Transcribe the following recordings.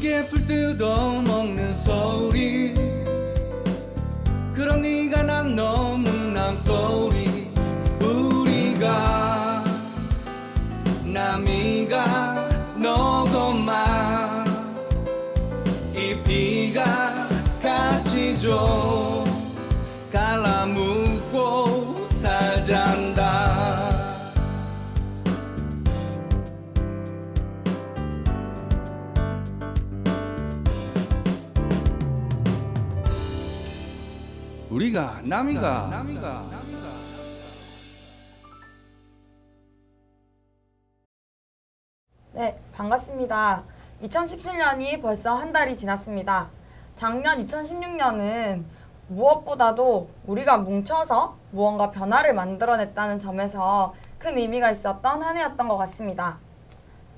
깨풀 뜯어먹는 소리 그런 네가 난 너무나 소리 우리가 남이가 너고만 이 비가 같이 좀 갈라묶고 살잔다 우리가 남이가 네, 반갑습니다. 2017년이 벌써 한 달이 지났습니다. 작년 2016년은 무엇보다도 우리가 뭉쳐서 무언가 변화를 만들어냈다는 점에서 큰 의미가 있었던 한 해였던 것 같습니다.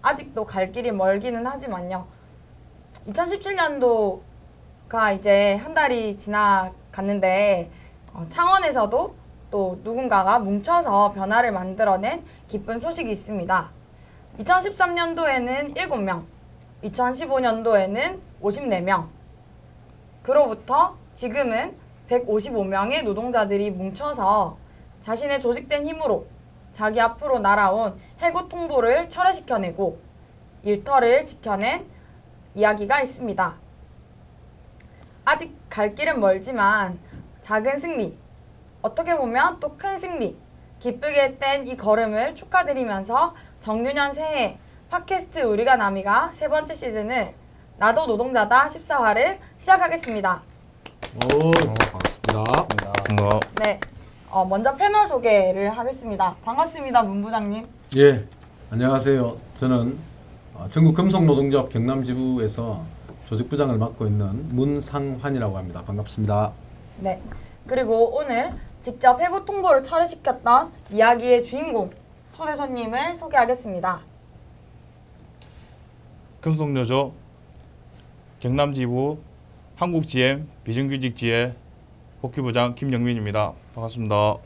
아직도 갈 길이 멀기는 하지만요. 2017년도가 이제 한 달이 지나갔는데 창원에서도 또 누군가가 뭉쳐서 변화를 만들어낸 기쁜 소식이 있습니다. 2013년도에는 7명, 2015년도에는 54명, 그로부터 지금은 155명의 노동자들이 뭉쳐서 자신의 조직된 힘으로 자기 앞으로 날아온 해고 통보를 철회시켜내고 일터를 지켜낸 이야기가 있습니다. 아직 갈 길은 멀지만 작은 승리, 어떻게 보면 또 큰 승리, 기쁘게 뗀 이 걸음을 축하드리면서 정유년 새해 팟캐스트 우리가 남이가 세 번째 시즌을 나도 노동자다 14화를 시작하겠습니다. 반갑습니다. 네, 먼저 패널 소개를 하겠습니다. 반갑습니다, 문 부장님. 예, 안녕하세요. 저는 전국 금속노동조합 경남지부에서 조직부장을 맡고 있는 문상환이라고 합니다. 반갑습니다. 네, 그리고 오늘 직접 해고 통보를 철회시켰던 이야기의 주인공 초대 손님을 소개하겠습니다. 금속노조 경남지부 한국GM 비정규직지회 복귀부장 김영민입니다. 반갑습니다.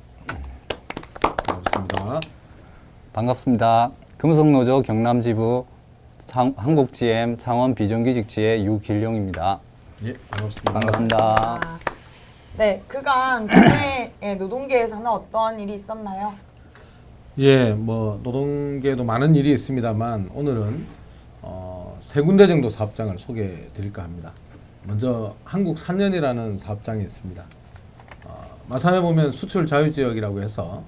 반갑습니다. 반갑습니다. 금속노조 경남지부 한국GM 창원 비정규직지회 유길용입니다. 예, 반갑습니다. 반갑습니다. 네, 그간 국내의 노동계에서는 어떤 일이 있었나요? 예, 뭐 노동계도 많은 일이 있습니다만 오늘은 세 군데 정도 사업장을 소개해 드릴까 합니다. 먼저 한국산연이라는 사업장이 있습니다. 마산에 보면 수출 자유지역이라고 해서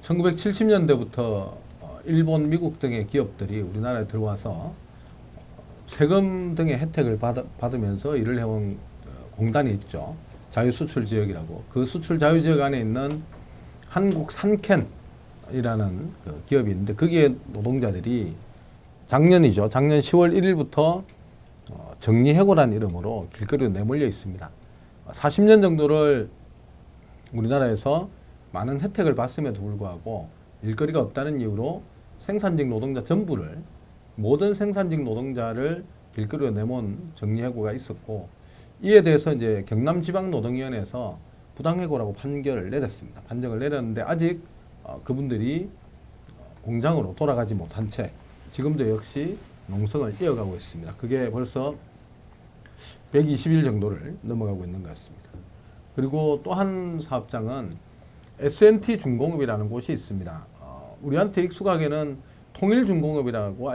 1970년대부터 일본, 미국 등의 기업들이 우리나라에 들어와서 세금 등의 혜택을 받으면서 일을 해온 공단이 있죠. 자유수출지역이라고. 그 수출 자유지역 안에 있는 한국산캔이라는 그 기업이 있는데 거기에 노동자들이 작년 10월 1일부터 정리해고라는 이름으로 길거리로 내몰려 있습니다. 40년 정도를 우리나라에서 많은 혜택을 받음에도 불구하고 일거리가 없다는 이유로 생산직 노동자 전부를 모든 생산직 노동자를 길거리로 내몬 정리해고가 있었고 이에 대해서 이제 경남지방노동위원회에서 부당해고라고 판결을 내렸습니다. 판정을 내렸는데 아직 그분들이 공장으로 돌아가지 못한 채 지금도 역시 농성을 이어가고 있습니다. 그게 벌써 120일 정도를 넘어가고 있는 것 같습니다. 그리고 또 한 사업장은 S&T 중공업이라는 곳이 있습니다. 우리한테 익숙하게는 통일중공업이라고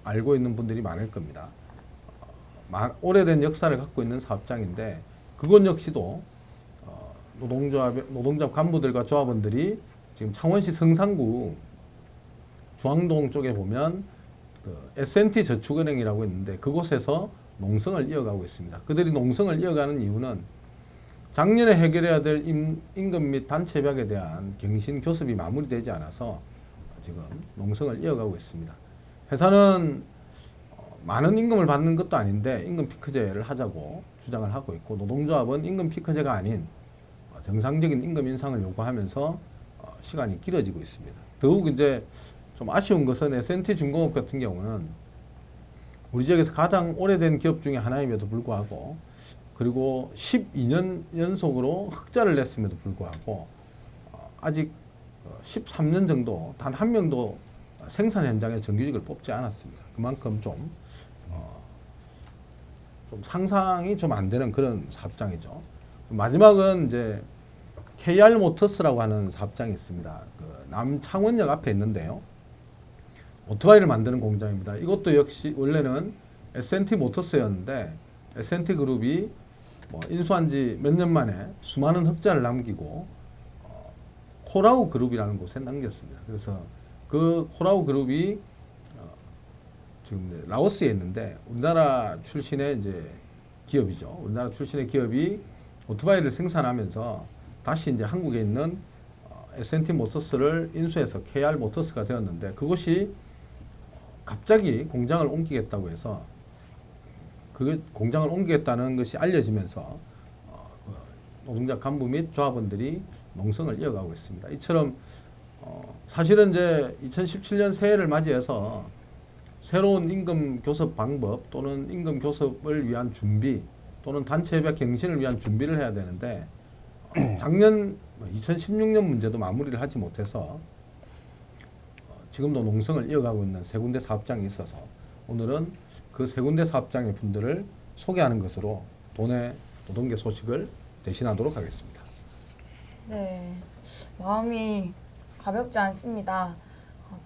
알고 있는 분들이 많을 겁니다. 오래된 역사를 갖고 있는 사업장인데 그곳 역시도 노동조합 간부들과 조합원들이 지금 창원시 성산구 중앙동 쪽에 보면 그 S&T 저축은행이라고 있는데 그곳에서 농성을 이어가고 있습니다. 그들이 농성을 이어가는 이유는 작년에 해결해야 될 임금 및 단체 협약에 대한 갱신 교섭이 마무리되지 않아서 지금 농성을 이어가고 있습니다. 회사는 많은 임금을 받는 것도 아닌데 임금 피크제를 하자고 주장을 하고 있고 노동조합은 임금 피크제가 아닌 정상적인 임금 인상을 요구하면서 시간이 길어지고 있습니다. 더욱 이제 좀 아쉬운 것은 S&T 중공업 같은 경우는 우리 지역에서 가장 오래된 기업 중에 하나임에도 불구하고 그리고 12년 연속으로 흑자를 냈음에도 불구하고 아직 13년 정도 단 한 명도 생산 현장에 정규직을 뽑지 않았습니다. 그만큼 좀 좀 상상이 좀 안 되는 그런 사업장이죠. 마지막은 이제 KR 모터스라고 하는 사업장이 있습니다. 그 남창원역 앞에 있는데요. 오토바이를 만드는 공장입니다. 이것도 역시 원래는 S&T 모터스였는데 S&T 그룹이 인수한 지 몇 년 만에 수많은 흑자를 남기고 코라우 그룹이라는 곳에 남겼습니다. 그래서 그 코라우 그룹이 지금 라오스에 있는데 우리나라 출신의 이제 기업이죠. 우리나라 출신의 기업이 오토바이를 생산하면서 다시 이제 한국에 있는 S&T 모터스를 인수해서 KR 모터스가 되었는데 그것이 갑자기 공장을 옮기겠다고 해서 그 공장을 옮기겠다는 것이 알려지면서 노동자 간부 및 조합원들이 농성을 이어가고 있습니다. 이처럼 사실은 이제 2017년 새해를 맞이해서 새로운 임금 교섭 방법 또는 임금 교섭을 위한 준비 또는 단체 협약 갱신을 위한 준비를 해야 되는데 작년 2016년 문제도 마무리를 하지 못해서 지금도 농성을 이어가고 있는 세 군데 사업장이 있어서 오늘은 그 세 군데 사업장의 분들을 소개하는 것으로 도내 노동계 소식을 대신하도록 하겠습니다. 네, 마음이 가볍지 않습니다.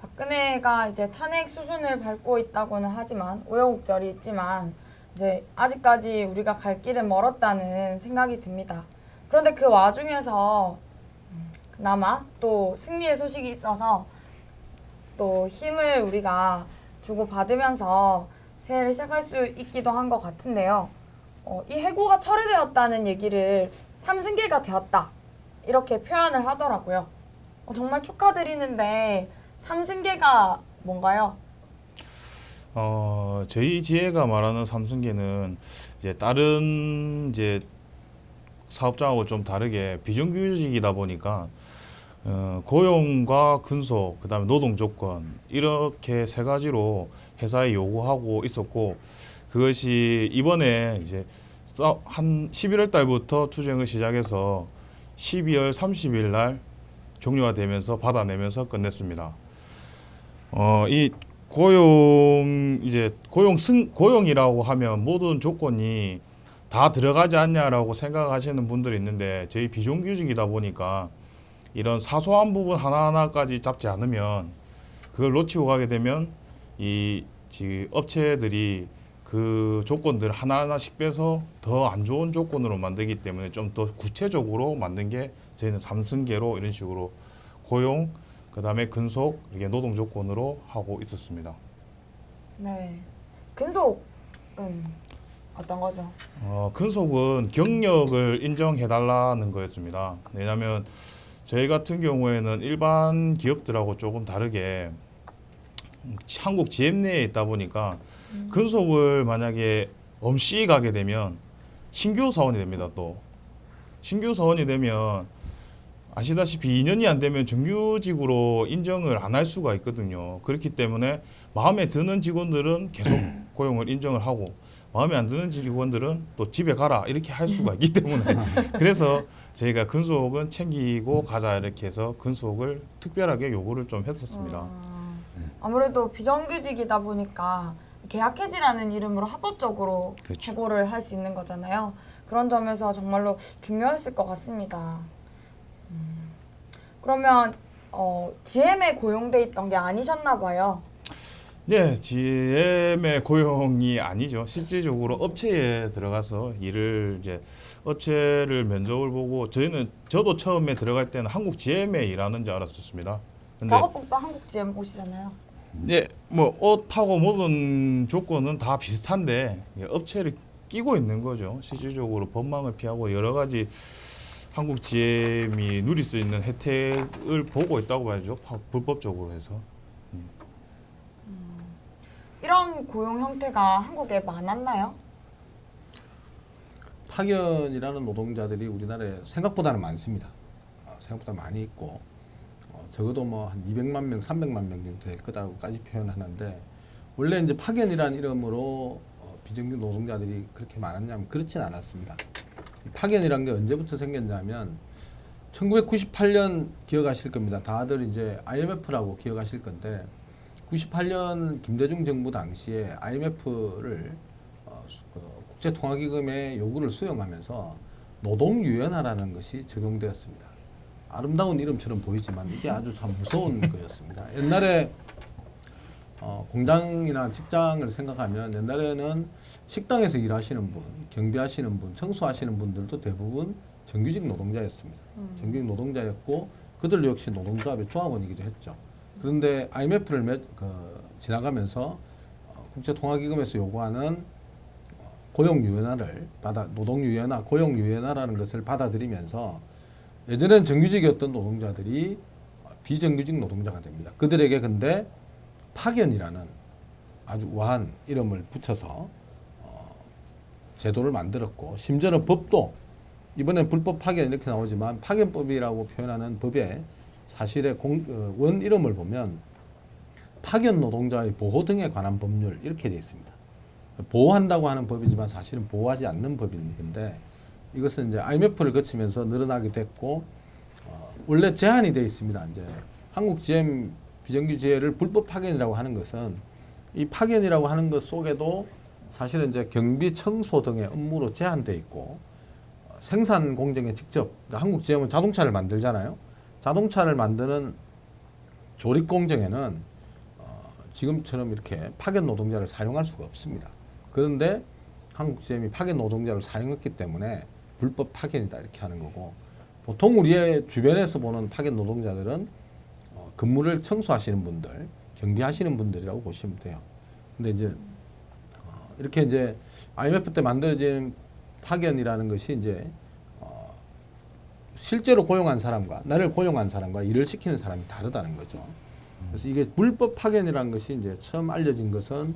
박근혜가 이제 탄핵 수순을 밟고 있다고는 하지만 우여곡절이 있지만 이제 아직까지 우리가 갈 길은 멀었다는 생각이 듭니다. 그런데 그 와중에서 그나마 또 승리의 소식이 있어서 또 힘을 우리가 주고 받으면서 새해를 시작할 수 있기도 한 것 같은데요. 이 해고가 처리되었다는 얘기를 삼승계가 되었다 이렇게 표현을 하더라고요. 정말 축하드리는데 삼승계가 뭔가요? 저희 지혜가 말하는 삼승계는 이제 다른 이제 사업장하고 좀 다르게 비정규직이다 보니까 고용과 근속, 그다음에 노동 조건 이렇게 세 가지로 회사에 요구하고 있었고 그것이 이번에 이제 한 11월 달부터 투쟁을 시작해서 12월 30일 날 종료가 되면서 받아내면서 끝냈습니다. 이 고용이라고 하면 모든 조건이 다 들어가지 않냐라고 생각하시는 분들이 있는데 저희 비정규직이다 보니까 이런 사소한 부분 하나하나까지 잡지 않으면 그걸 놓치고 가게 되면 이 업체들이 그 조건들 하나하나씩 빼서 더 안 좋은 조건으로 만들기 때문에 좀 더 구체적으로 만든 게 저희는 삼승계로 이런 식으로 고용, 그다음에 근속, 이게 노동 조건으로 하고 있었습니다. 네, 근속은 어떤 거죠? 근속은 경력을 인정해달라는 거였습니다. 왜냐하면 저희 같은 경우에는 일반 기업들하고 조금 다르게 한국 GM 내에 있다 보니까 근속을 만약에 없이 가게 되면 신규 사원이 됩니다. 또 신규 사원이 되면 아시다시피 2년이 안 되면 정규직으로 인정을 안 할 수가 있거든요. 그렇기 때문에 마음에 드는 직원들은 계속 고용을 인정을 하고 마음에 안 드는 직원들은 또 집에 가라 이렇게 할 수가 있기 때문에 그래서 저희가 근속은 챙기고 가자 이렇게 해서 근속을 특별하게 요구를 좀 했었습니다. 아무래도 비정규직이다 보니까 계약 해지라는 이름으로 합법적으로 그렇죠. 해고를 할 수 있는 거잖아요. 그런 점에서 정말로 중요했을 것 같습니다. 그러면 GM에 고용돼 있던 게 아니셨나 봐요. 네, GM의 고용이 아니죠. 실질적으로 업체에 들어가서 일을 이제 업체를 면접을 보고 저도 처음에 들어갈 때는 한국 GM에 일하는 줄 알았었습니다. 근데 작업복도 한국 GM 옷이잖아요. 네, 뭐 옷하고 모든 조건은 다 비슷한데 업체를 끼고 있는 거죠. 실질적으로 법망을 피하고 여러 가지 한국 GM이 누릴 수 있는 혜택을 보고 있다고 봐야죠. 불법적으로 해서. 이런 고용 형태가 한국에 많았나요? 파견이라는 노동자들이 우리나라에 생각보다는 많습니다. 생각보다 많이 있고 적어도 뭐 한 200만 명, 300만 명 정도 될 거다고까지 표현하는데 원래 이제 파견이라는 이름으로 비정규 노동자들이 그렇게 많았냐면 그렇진 않았습니다. 파견이란 게 언제부터 생겼냐면 1998년 기억하실 겁니다. 다들 이제 IMF라고 기억하실 건데 98년 김대중 정부 당시에 IMF를 국제통화기금의 요구를 수용하면서 노동유연화라는 것이 적용되었습니다. 아름다운 이름처럼 보이지만 이게 아주 참 무서운 거였습니다. 옛날에 공장이나 직장을 생각하면 옛날에는 식당에서 일하시는 분, 경비하시는 분, 청소하시는 분들도 대부분 정규직 노동자였습니다. 정규직 노동자였고 그들 역시 노동조합의 조합원이기도 했죠. 그런데 IMF를 지나가면서 국제통화기금에서 요구하는 고용유연화를 노동유연화, 고용유연화라는 것을 받아들이면서 예전에는 정규직이었던 노동자들이 비정규직 노동자가 됩니다. 그들에게 근데 파견이라는 아주 우아한 이름을 붙여서 제도를 만들었고 심지어는 법도 이번엔 불법 파견 이렇게 나오지만 파견법이라고 표현하는 법에 사실의 원 이름을 보면 파견 노동자의 보호 등에 관한 법률 이렇게 되어 있습니다. 보호한다고 하는 법이지만 사실은 보호하지 않는 법인데 이것은 이제 IMF를 거치면서 늘어나게 됐고 원래 제한이 되어 있습니다. 이제 한국 GM 비정규직을 불법 파견이라고 하는 것은 이 파견이라고 하는 것 속에도 사실은 이제 경비, 청소 등의 업무로 제한돼 있고 생산 공정에 직접 그러니까 한국 GM은 자동차를 만들잖아요. 자동차를 만드는 조립 공정에는 지금처럼 이렇게 파견 노동자를 사용할 수가 없습니다. 그런데 한국 GM이 파견 노동자를 사용했기 때문에 불법 파견이다 이렇게 하는 거고 보통 우리의 주변에서 보는 파견 노동자들은 근무를 청소하시는 분들, 경비하시는 분들이라고 보시면 돼요. 근데 이제 이렇게 이제 IMF 때 만들어진 파견이라는 것이 이제 실제로 고용한 사람과 나를 고용한 사람과 일을 시키는 사람이 다르다는 거죠. 그래서 이게 불법 파견이라는 것이 이제 처음 알려진 것은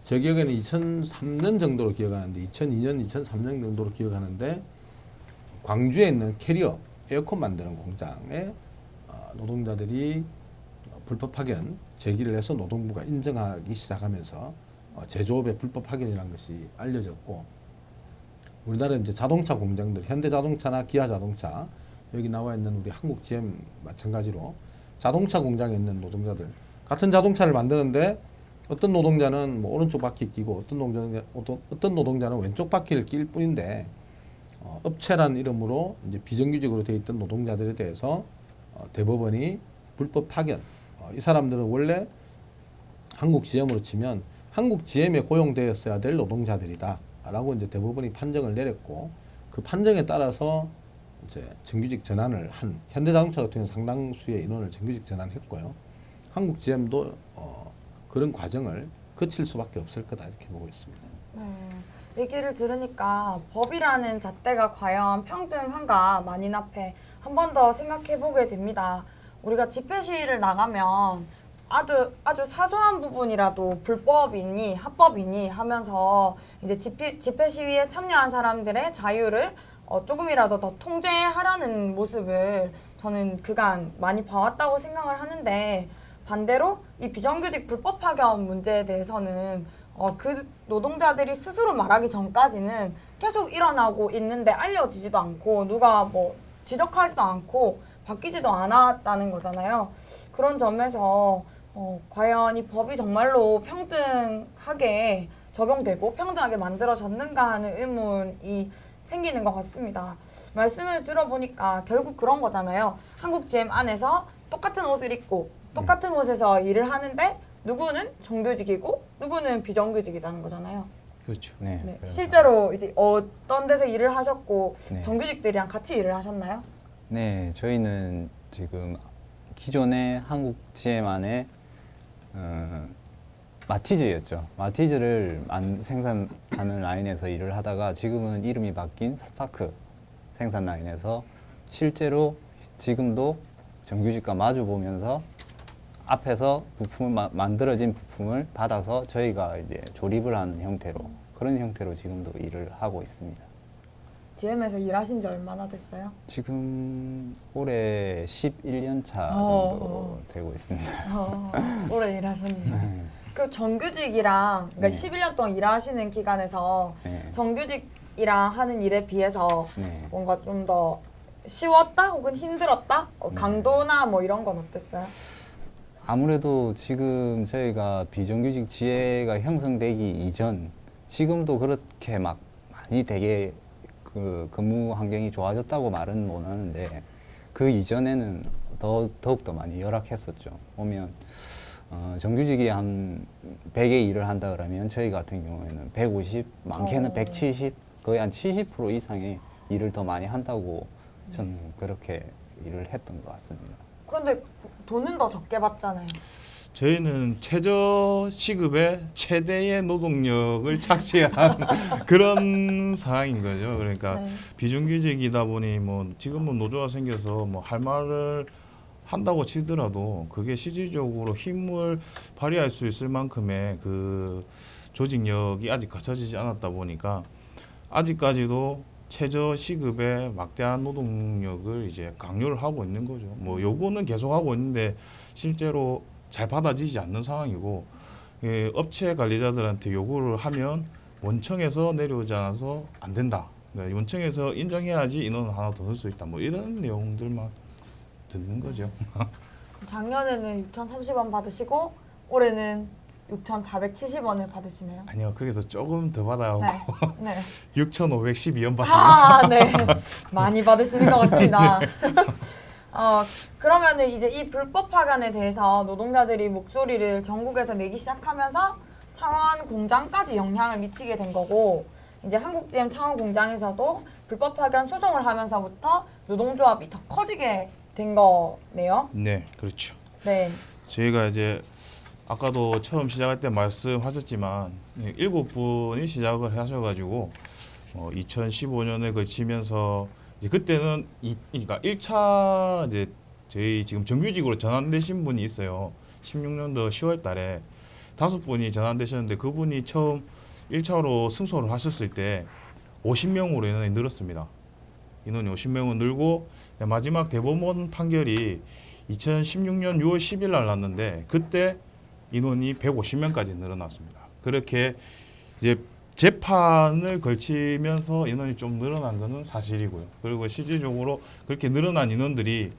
제 기억에는 2003년 정도로 기억하는데 2002년, 2003년 정도로 기억하는데 광주에 있는 캐리어 에어컨 만드는 공장에 노동자들이 불법 파견 제기를 해서 노동부가 인정하기 시작하면서 제조업의 불법 파견이라는 것이 알려졌고 우리나라 이제 자동차 공장들 현대자동차나 기아자동차 여기 나와 있는 우리 한국 GM 마찬가지로 자동차 공장에 있는 노동자들 같은 자동차를 만드는데 어떤 노동자는 뭐 오른쪽 바퀴 끼고 어떤 노동자는 왼쪽 바퀴를 낄 뿐인데 업체란 이름으로 이제 비정규직으로 되어 있던 노동자들에 대해서 대법원이 불법 파견 이 사람들은 원래 한국 GM으로 치면 한국 GM에 고용되었어야 될 노동자들이다 라고 이제 대법원이 판정을 내렸고 그 판정에 따라서 이제 정규직 전환을 한 현대자동차 같은 경우는 상당수의 인원을 정규직 전환했고요. 한국 GM도 그런 과정을 거칠 수밖에 없을 거다 이렇게 보고 있습니다. 네, 얘기를 들으니까 법이라는 잣대가 과연 평등한가 만인 앞에 한 번 더 생각해 보게 됩니다. 우리가 집회 시위를 나가면 아주 사소한 부분이라도 불법이니 합법이니 하면서 이제 집회 시위에 참여한 사람들의 자유를 조금이라도 더 통제하려는 모습을 저는 그간 많이 봐왔다고 생각을 하는데 반대로 이 비정규직 불법 파견 문제에 대해서는 그 노동자들이 스스로 말하기 전까지는 계속 일어나고 있는데 알려지지도 않고 누가 뭐 지적하지도 않고 바뀌지도 않았다는 거잖아요. 그런 점에서 과연 이 법이 정말로 평등하게 적용되고 평등하게 만들어졌는가 하는 의문이 생기는 것 같습니다. 말씀을 들어보니까 결국 그런 거잖아요. 한국 GM 안에서 똑같은 옷을 입고 똑같은 곳에서 일을 하는데 누구는 정규직이고 누구는 비정규직이라는 거잖아요. 그렇죠. 네. 그래서 실제로 이제 어떤 데서 일을 하셨고 네. 정규직들이랑 같이 일을 하셨나요? 네, 저희는 지금 기존의 한국 GM 안에 마티즈였죠. 마티즈를 생산하는 라인에서 일을 하다가 지금은 이름이 바뀐 스파크 생산 라인에서 실제로 지금도 정규직과 마주 보면서 앞에서 부품을 만들어진 부품을 받아서 저희가 이제 조립을 하는 형태로 그런 형태로 지금도 일을 하고 있습니다. GM에서 일하신 지 얼마나 됐어요? 지금 올해 11년 차 정도 되고 있습니다. 오래 일하셨네요. 그 정규직이랑 그러니까 네. 11년 동안 일하시는 기간에서 네. 정규직이랑 하는 일에 비해서 네. 뭔가 좀 더 쉬웠다 혹은 힘들었다? 강도나 뭐 이런 건 어땠어요? 아무래도 지금 저희가 비정규직 지혜가 형성되기 이전 지금도 그렇게 막 많이 되게 그 근무 환경이 좋아졌다고 말은 못 하는데 그 이전에는 더욱더 많이 열악했었죠. 보면 정규직이 한 100의 일을 한다 그러면 저희 같은 경우에는 150, 많게는 170, 거의 한 70% 이상의 일을 더 많이 한다고 저는 그렇게 일을 했던 것 같습니다. 그런데 돈은 더 적게 받잖아요. 저희는 최저 시급의 최대의 노동력을 착취한 그런 상황인 거죠. 그러니까 네. 비정규직이다 보니 뭐 지금은 노조가 생겨서 뭐 할 말을 한다고 치더라도 그게 실질적으로 힘을 발휘할 수 있을 만큼의 그 조직력이 아직 갖춰지지 않았다 보니까 아직까지도 최저 시급의 막대한 노동력을 이제 강요를 하고 있는 거죠. 뭐 요거는 계속 하고 있는데 실제로 잘 받아지지 않는 상황이고 업체 관리자들한테 요구를 하면 원청에서 내려오지 않아서 안 된다. 원청에서 인정해야지 인원을 하나 더 넣을 수 있다. 뭐 이런 내용들만 듣는 거죠. 작년에는 6,030원 받으시고 올해는 6,470원을 받으시네요. 아니요, 거기서 조금 더 받아오고 네. 네. 6,512원 받습니다. 아, 네. 많이 받으시는 것 같습니다. 그러면은 이제 이 불법 파견에 대해서 노동자들이 목소리를 전국에서 내기 시작하면서 창원 공장까지 영향을 미치게 된 거고, 이제 한국GM 창원 공장에서도 불법 파견 소송을 하면서부터 노동조합이 더 커지게 된 거네요. 네, 그렇죠. 네. 저희가 이제 아까도 처음 시작할 때 말씀하셨지만 7분이 시작을 하셔가지고 2015년에 거치면서 이제 그때는 그러니까 1차 이제 저희 지금 정규직으로 전환되신 분이 있어요. 16년도 10월달에 5분이 전환되셨는데 그분이 처음 1차로 승소를 하셨을 때 50명으로 인원이 늘었습니다. 인원이 50명은 늘고 마지막 대법원 판결이 2016년 6월 10일 날 났는데 그때 인원이 150명까지 늘어났습니다. 그렇게 이제 재판을 걸치면서 인원이 좀 늘어난 것은 사실이고요. 그리고 실질적으로 그렇게 늘어난 인원들이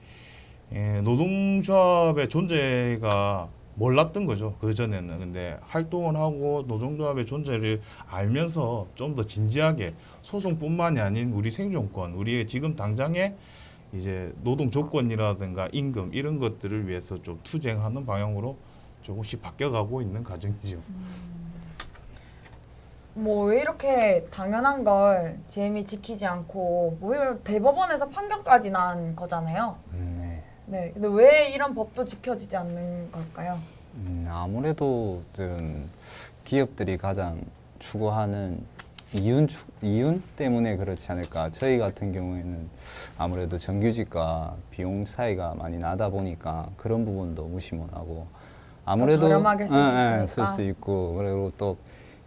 노동조합의 존재가 몰랐던 거죠. 그전에는. 근데 활동을 하고 노동조합의 존재를 알면서 좀 더 진지하게 소송뿐만이 아닌 우리 생존권, 우리의 지금 당장의 이제 노동 조건이라든가 임금 이런 것들을 위해서 좀 투쟁하는 방향으로 조금씩 바뀌어가고 있는 과정이죠. 뭐 왜 이렇게 당연한 걸 GM이 지키지 않고 오히려 대법원에서 판결까지 난 거잖아요. 네. 네. 근데 왜 이런 법도 지켜지지 않는 걸까요? 아무래도 좀 기업들이 가장 추구하는 이윤 때문에 그렇지 않을까. 저희 같은 경우에는 아무래도 정규직과 비용 차이가 많이 나다 보니까 그런 부분도 무시 못하고 아무래도 저렴하게 쓸 수 있으니까. 쓸 수 있고 그리고 또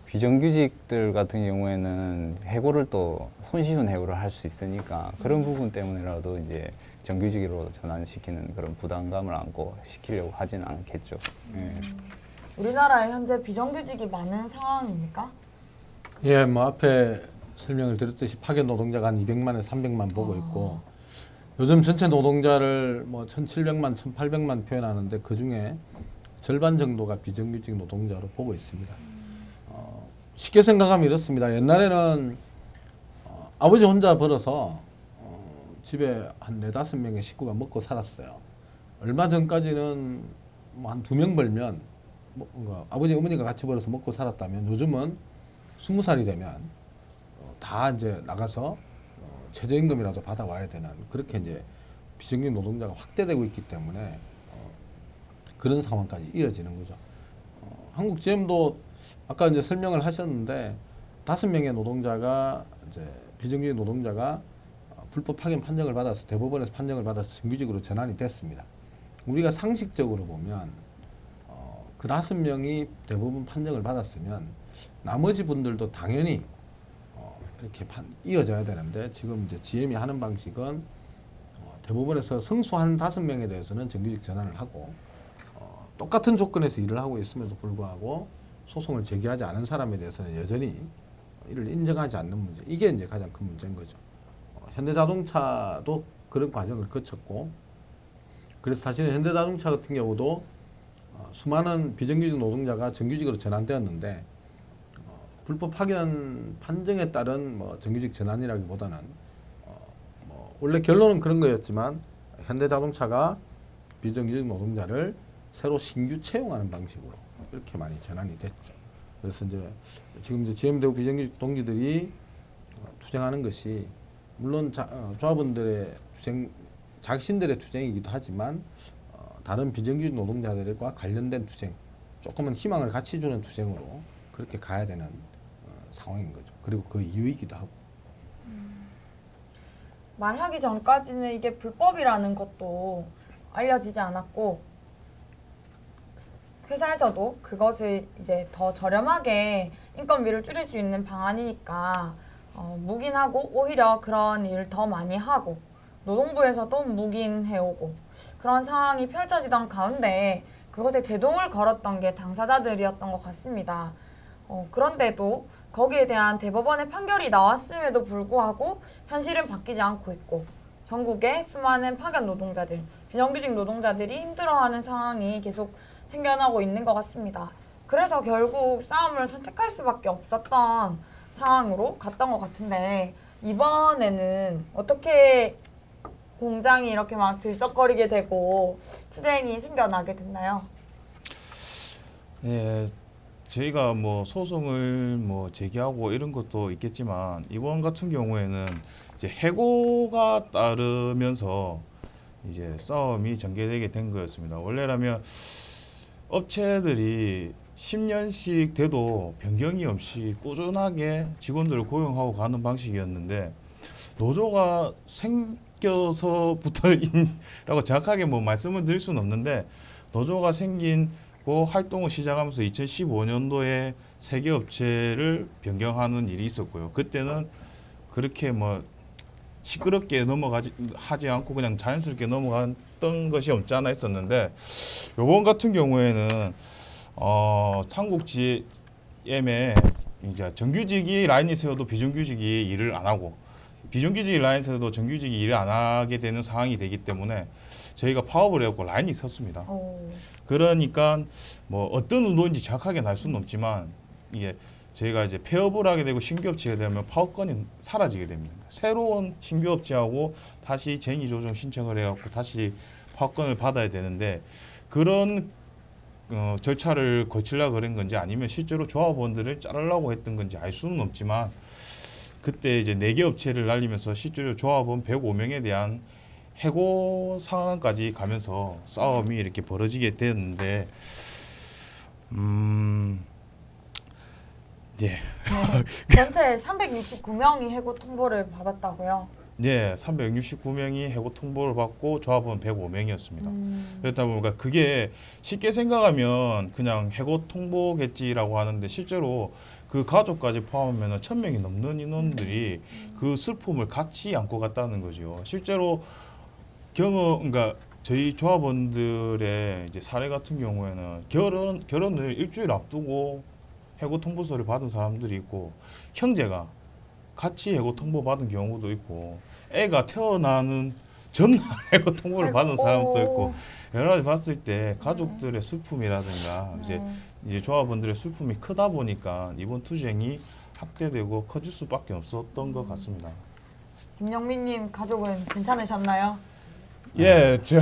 비정규직들 같은 경우에는 해고를 또 손쉬운 해고를 할 수 있으니까 그런 부분 때문에라도 이제 정규직으로 전환시키는 그런 부담감을 안고 시키려고 하진 않겠죠. 우리나라에 현재 비정규직이 많은 상황입니까? 예, 뭐 앞에 설명을 드렸듯이 파견 노동자가 한 200만에서 300만 보고 있고 요즘 전체 노동자를 뭐 1,700만, 1,800만 표현하는데 그 중에 절반 정도가 비정규직 노동자로 보고 있습니다. 쉽게 생각하면 이렇습니다. 옛날에는 아버지 혼자 벌어서 집에 한 4-5명의 식구가 먹고 살았어요. 얼마 전까지는 뭐 한 2명 벌면 뭔가 아버지 어머니가 같이 벌어서 먹고 살았다면 요즘은 20살이 되면 다 이제 나가서 최저임금이라도 받아와야 되는 그렇게 이제 비정규직 노동자가 확대되고 있기 때문에 그런 상황까지 이어지는 거죠. 한국 GM도 아까 이제 설명을 하셨는데 5명의 노동자가 이제 비정규직 노동자가 불법 파견 판정을 받아서 대법원에서 판정을 받아서 정규직으로 전환이 됐습니다. 우리가 상식적으로 보면 그 5명이 대법원 판정을 받았으면 나머지 분들도 당연히 이렇게 이어져야 되는데 지금 이제 GM이 하는 방식은 대법원에서 승소한 5명에 대해서는 정규직 전환을 하고 똑같은 조건에서 일을 하고 있음에도 불구하고 소송을 제기하지 않은 사람에 대해서는 여전히 이를 인정하지 않는 문제. 이게 이제 가장 큰 문제인 거죠. 현대자동차도 그런 과정을 거쳤고 그래서 사실은 현대자동차 같은 경우도 수많은 비정규직 노동자가 정규직으로 전환되었는데 불법 파견 판정에 따른 뭐 정규직 전환이라기보다는 뭐 원래 결론은 그런 거였지만 현대자동차가 비정규직 노동자를 새로 신규 채용하는 방식으로 이렇게 많이 전환이 됐죠. 그래서 이제 지금 이제 GM대우 비정규직 동기들이 투쟁하는 것이 물론 조합원들의 투쟁, 자신들의 투쟁이기도 하지만 다른 비정규직 노동자들과 관련된 투쟁, 조금은 희망을 같이 주는 투쟁으로 그렇게 가야 되는 상황인 거죠. 그리고 그 이유이기도 하고. 말하기 전까지는 이게 불법이라는 것도 알려지지 않았고 회사에서도 그것을 이제 더 저렴하게 인건비를 줄일 수 있는 방안이니까 묵인하고 오히려 그런 일을 더 많이 하고 노동부에서도 묵인해오고 그런 상황이 펼쳐지던 가운데 그것에 제동을 걸었던 게 당사자들이었던 것 같습니다. 그런데도 거기에 대한 대법원의 판결이 나왔음에도 불구하고 현실은 바뀌지 않고 있고 전국의 수많은 파견 노동자들, 비정규직 노동자들이 힘들어하는 상황이 계속 생겨나고 있는 것 같습니다. 그래서 결국 싸움을 선택할 수밖에 없었던 상황으로 갔던 것 같은데 이번에는 어떻게 공장이 이렇게 막 들썩거리게 되고 투쟁이 생겨나게 됐나요? 예, 저희가 뭐 소송을 뭐 제기하고 이런 것도 있겠지만 이번 같은 경우에는 이제 해고가 따르면서 이제 싸움이 전개되게 된 거였습니다. 원래라면 업체들이 10년씩 돼도 변경이 없이 꾸준하게 직원들을 고용하고 가는 방식이었는데 노조가 생겨서부터라고 정확하게 뭐 말씀을 드릴 수는 없는데 노조가 생긴 활동을 시작하면서 2015년도에 세계 업체를 변경하는 일이 있었고요. 그때는 그렇게 뭐 시끄럽게 하지 않고 그냥 자연스럽게 넘어갔던 것이 없지 않아 있었는데 요번 같은 경우에는 한국 GM에 이제 정규직이 라인이 세워도 비정규직이 일을 안 하고 비정규직이 라인이 세워도 정규직이 일을 안 하게 되는 상황이 되기 때문에 저희가 파업을 해갖고 라인이 섰습니다. 그러니까 뭐 어떤 운동인지 정확하게 알 수는 없지만 이게 저희가 이제 폐업을 하게 되고 신규 업체가 되면 파업권이 사라지게 됩니다. 새로운 신규 업체하고 다시 쟁의 조정 신청을 해갖고 다시 파업권을 받아야 되는데 그런 절차를 거치려고 그런 건지 아니면 실제로 조합원들을 자르려고 했던 건지 알 수는 없지만 그때 이제 4개 업체를 날리면서 실제로 조합원 105명에 대한 해고 상황까지 가면서 싸움이 이렇게 벌어지게 됐는데 예. 전체 369명이 해고 통보를 받았다고요? 네, 369명이 해고 통보를 받고 조합원 105명이었습니다. 그렇다 보니까 그게 쉽게 생각하면 그냥 해고 통보겠지라고 하는데 실제로 그 가족까지 포함하면 1,000명이 넘는 인원들이 그 슬픔을 같이 안고 갔다는 거죠. 실제로 그러니까 저희 조합원들의 이제 사례 같은 경우에는 결혼을 일주일 앞두고 해고 통보서를 받은 사람들이 있고 형제가 같이 해고 통보 받은 경우도 있고 애가 태어나는 전날 해고 통보를 받은 사람도 있고 여러 가지 봤을 때 가족들의 슬픔이라든가 이제 조합원들의 슬픔이 크다 보니까 이번 투쟁이 확대되고 커질 수밖에 없었던 것 같습니다. 김영민님 가족은 괜찮으셨나요? 예, 제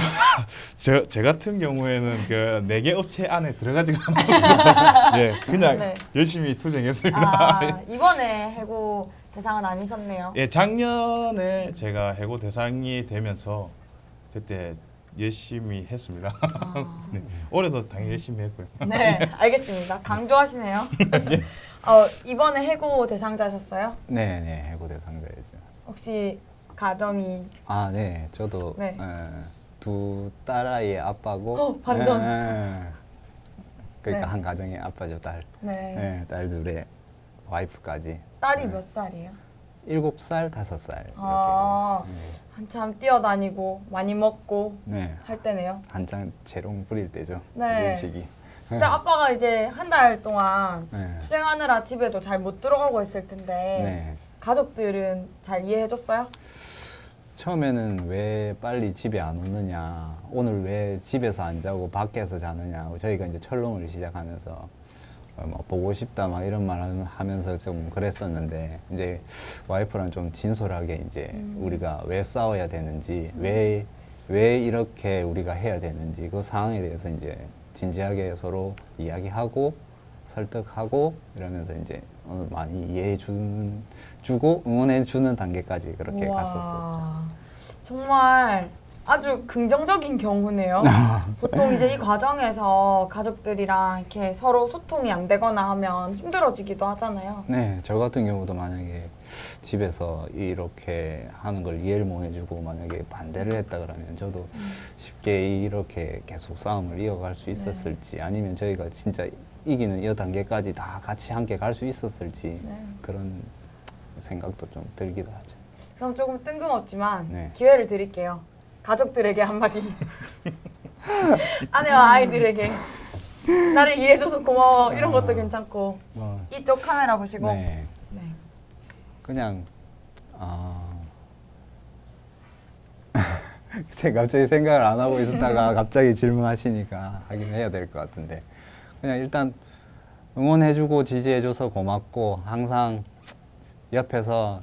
같은 경우에는 그 4개 업체 안에 들어가지가 않아서 예, 그냥 네. 열심히 투쟁했습니다. 이번에 해고 대상은 아니셨네요. 예, 작년에 제가 해고 대상이 되면서 그때 열심히 했습니다. 네, 올해도 당연히 열심히 했고요. 네, 알겠습니다. 강조하시네요. 이번에 해고 대상자셨어요? 네, 네, 해고 대상자이죠. 혹시 가정이 네, 저도 네. 두 딸아이의 아빠고 반전. 그러니까 네. 한 가정의 아빠죠, 딸. 네. 딸 둘의 와이프까지. 딸이 몇 살이에요? 7살, 5살 이렇게. 한참 뛰어다니고 많이 먹고 네, 할 때네요. 한창 재롱 부릴 때죠. 네. 이런 시기. 근데 아빠가 이제 한 달 동안 네. 투쟁하느라 집에도 잘 못 들어가고 있을 텐데 네. 가족들은 잘 이해해줬어요? 처음에는 왜 빨리 집에 안 오느냐, 오늘 왜 집에서 안 자고 밖에서 자느냐, 저희가 이제 철렁을 시작하면서 뭐 보고 싶다 막 이런 말 하면서 좀 그랬었는데 이제 와이프랑 좀 진솔하게 이제 우리가 왜 싸워야 되는지 왜 이렇게 우리가 해야 되는지 그 상황에 대해서 이제 진지하게 서로 이야기하고 설득하고 이러면서 이제 많이 주고 응원해 주는 단계까지 그렇게 우와, 갔었었죠. 정말 아주 긍정적인 경우네요. 보통 이제 이 과정에서 가족들이랑 이렇게 서로 소통이 안 되거나 하면 힘들어지기도 하잖아요. 네, 저 같은 경우도 만약에 집에서 이렇게 하는 걸 이해를 못 해주고 만약에 반대를 했다 그러면 저도 쉽게 이렇게 계속 싸움을 이어갈 수 있었을지 아니면 저희가 진짜 이기는 이 단계까지 다 같이 함께 갈 수 있었을지 네. 그런 생각도 좀 들기도 하죠. 그럼 조금 뜬금없지만 네. 기회를 드릴게요. 가족들에게 한마디. 아내와 아이들에게 나를 이해해줘서 고마워 이런 것도 괜찮고 이쪽 카메라 보시고 네, 네. 그냥 갑자기 생각을 안 하고 있었다가 갑자기 질문하시니까 하긴 해야 될 것 같은데 그냥 일단 응원해주고 지지해줘서 고맙고 항상 옆에서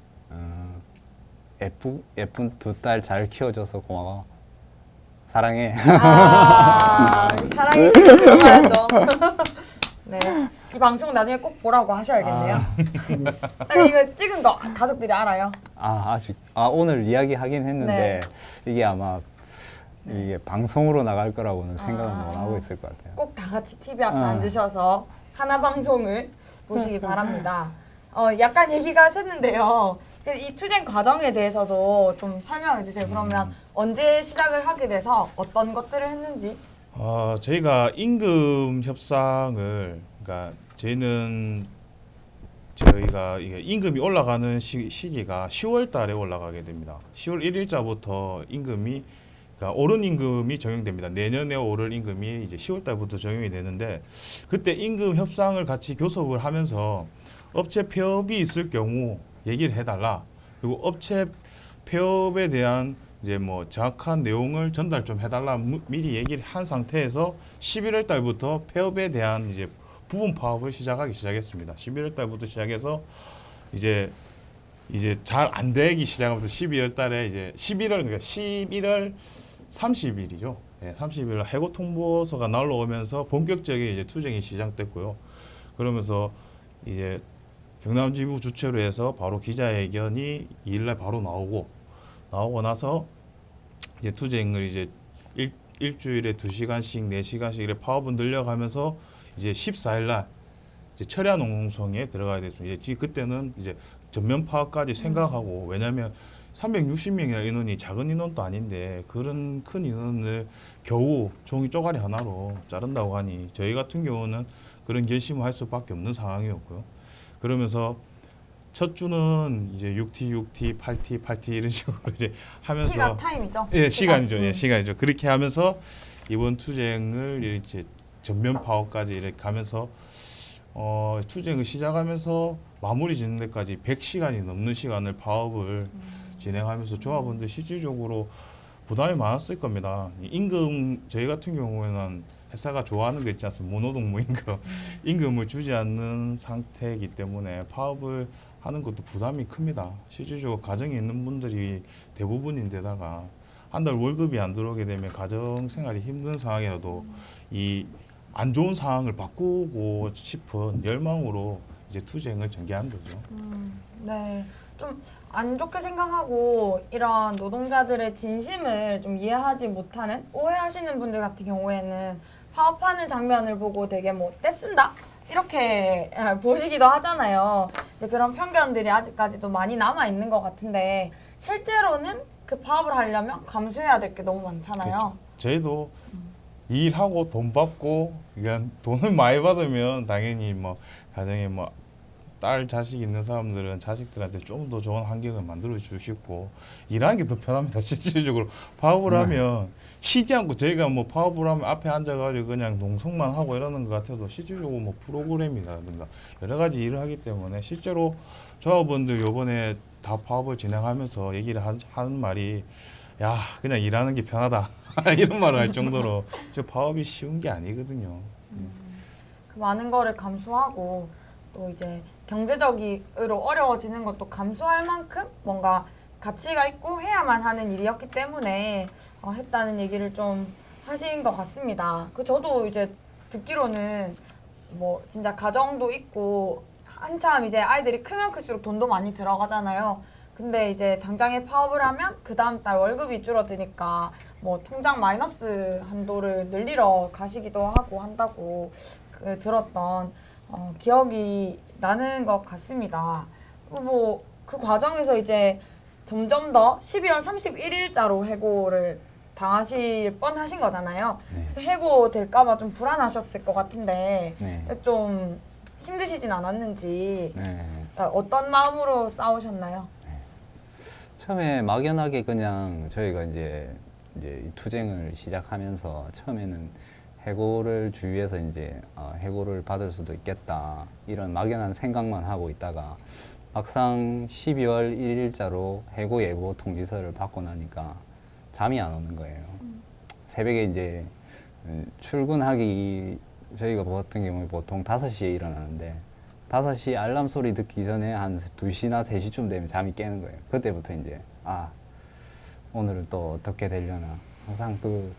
예쁜 두 딸 잘 키워줘서 고마워. 사랑해. 사랑이 들어가야죠. 네, 이 방송 나중에 꼭 보라고 하셔야겠네요. 이거 찍은 거 가족들이 알아요? 아직 오늘 이야기하긴 했는데 이게 아마 이게 방송으로 나갈 거라고는 생각은 못 하고 있을 것 같아요. 꼭 다 같이 TV 앞에 앉으셔서 하나 방송을 보시기 바랍니다. 약간 얘기가 샜는데요. 이 투쟁 과정에 대해서도 좀 설명해 주세요. 그러면 언제 시작을 하게 돼서 어떤 것들을 했는지. 저희가 임금 협상을 그러니까 저희가 이게 임금이 올라가는 시기가 10월 달에 올라가게 됩니다. 10월 1일자부터 임금이 그러니까 오른 임금이 적용됩니다. 내년에 오를 임금이 이제 10월 달부터 적용이 되는데 그때 임금 협상을 같이 교섭을 하면서 업체 폐업이 있을 경우 얘기를 해달라. 그리고 업체 폐업에 대한 이제 뭐 정확한 내용을 전달 좀 해달라 미리 얘기를 한 상태에서 11월 달부터 폐업에 대한 이제 부분 파업을 시작했습니다. 11월 달부터 시작해서 이제 잘 안 되기 시작하면서 12월 달에 이제 11월 30일이죠. 네, 30일 해고 통보서가 날라오면서 본격적인 이제 투쟁이 시작됐고요. 그러면서 이제 경남지부 주최로 해서 바로 기자회견이 2일날 바로 나오고 나서 이제 투쟁을 이제 일주일에 2시간씩 4시간씩 이렇게 파업을 늘려가면서 이제 14일날 이제 철야 농성에 들어가야 됐습니다. 이제 그때는 이제 전면 파업까지 생각하고 왜냐하면 360명이나 인원이 작은 인원도 아닌데 그런 큰 인원을 겨우 종이 쪼가리 하나로 자른다고 하니 저희 같은 경우는 그런 결심을 할 수밖에 없는 상황이었고요. 그러면서 첫 주는 이제 6T, 8T 이런 식으로 이제 하면서 T가 타임이죠? 예, 시간이죠. 예, 시간이죠. 그렇게 하면서 이번 투쟁을 이제 전면 파업까지 이렇게 가면서 투쟁을 시작하면서 마무리 짓는 데까지 100시간이 넘는 시간을 파업을 진행하면서 조합원들 실질적으로 부담이 많았을 겁니다. 임금 저희 같은 경우에는 회사가 좋아하는 거 있지 않습니까? 무노동무 임금. 임금을 주지 않는 상태이기 때문에 파업을 하는 것도 부담이 큽니다. 실질적으로 가정에 있는 분들이 대부분인데다가 한 달 월급이 안 들어오게 되면 가정 생활이 힘든 상황이라도 이 안 좋은 상황을 바꾸고 싶은 열망으로 이제 투쟁을 전개한 거죠. 네, 좀 안 좋게 생각하고 이런 노동자들의 진심을 좀 이해하지 못하는 오해하시는 분들 같은 경우에는 파업하는 장면을 보고 되게 뭐 떼쓴다? 이렇게 보시기도 하잖아요. 근데 그런 편견들이 아직까지도 많이 남아 있는 것 같은데 실제로는 그 파업을 하려면 감수해야 될 게 너무 많잖아요. 그렇죠. 저희도 일하고 돈 받고 그냥 돈을 많이 받으면 당연히 뭐 가정에 뭐 딸 자식 있는 사람들은 자식들한테 좀 더 좋은 환경을 만들어 주시고 일하는 게 더 편합니다. 실질적으로 파업을 하면 쉬지 않고 저희가 뭐 파업을 하면 앞에 앉아가지고 그냥 농성만 하고 이러는 것 같아도 실질적으로 뭐 프로그램이라든가 여러 가지 일을 하기 때문에 실제로 조합원들 요번에 다 파업을 진행하면서 얘기를 하는 말이 야 그냥 일하는 게 편하다 이런 말을 할 정도로 저 파업이 쉬운 게 아니거든요. 그 많은 거를 감수하고 또 이제 경제적으로 어려워지는 것도 감수할 만큼 뭔가 가치가 있고 해야만 하는 일이었기 때문에 했다는 얘기를 좀 하신 것 같습니다. 그 저도 이제 듣기로는 뭐 진짜 가정도 있고 한참 이제 아이들이 크면 클수록 돈도 많이 들어가잖아요. 근데 이제 당장에 파업을 하면 그 다음 달 월급이 줄어드니까 뭐 통장 마이너스 한도를 늘리러 가시기도 하고 한다고 들었던 기억이 나는 것 같습니다. 뭐 그 과정에서 이제 점점 더 12월 31일자로 해고를 당하실 뻔하신 거잖아요. 네. 그래서 해고될까봐 좀 불안하셨을 것 같은데 네. 좀 힘드시진 않았는지 네. 어떤 마음으로 싸우셨나요? 처음에 막연하게 그냥 저희가 이제 이 투쟁을 시작하면서 처음에는 해고를 주위에서 이제 해고를 받을 수도 있겠다 이런 막연한 생각만 하고 있다가 막상 12월 1일자로 해고 예고 통지서를 받고 나니까 잠이 안 오는 거예요. 새벽에 이제 출근하기 저희가 같은 경우에 보통 5시에 일어나는데 5시 알람 소리 듣기 전에 한 2시나 3시쯤 되면 잠이 깨는 거예요. 그때부터 이제 오늘은 또 어떻게 되려나 항상 그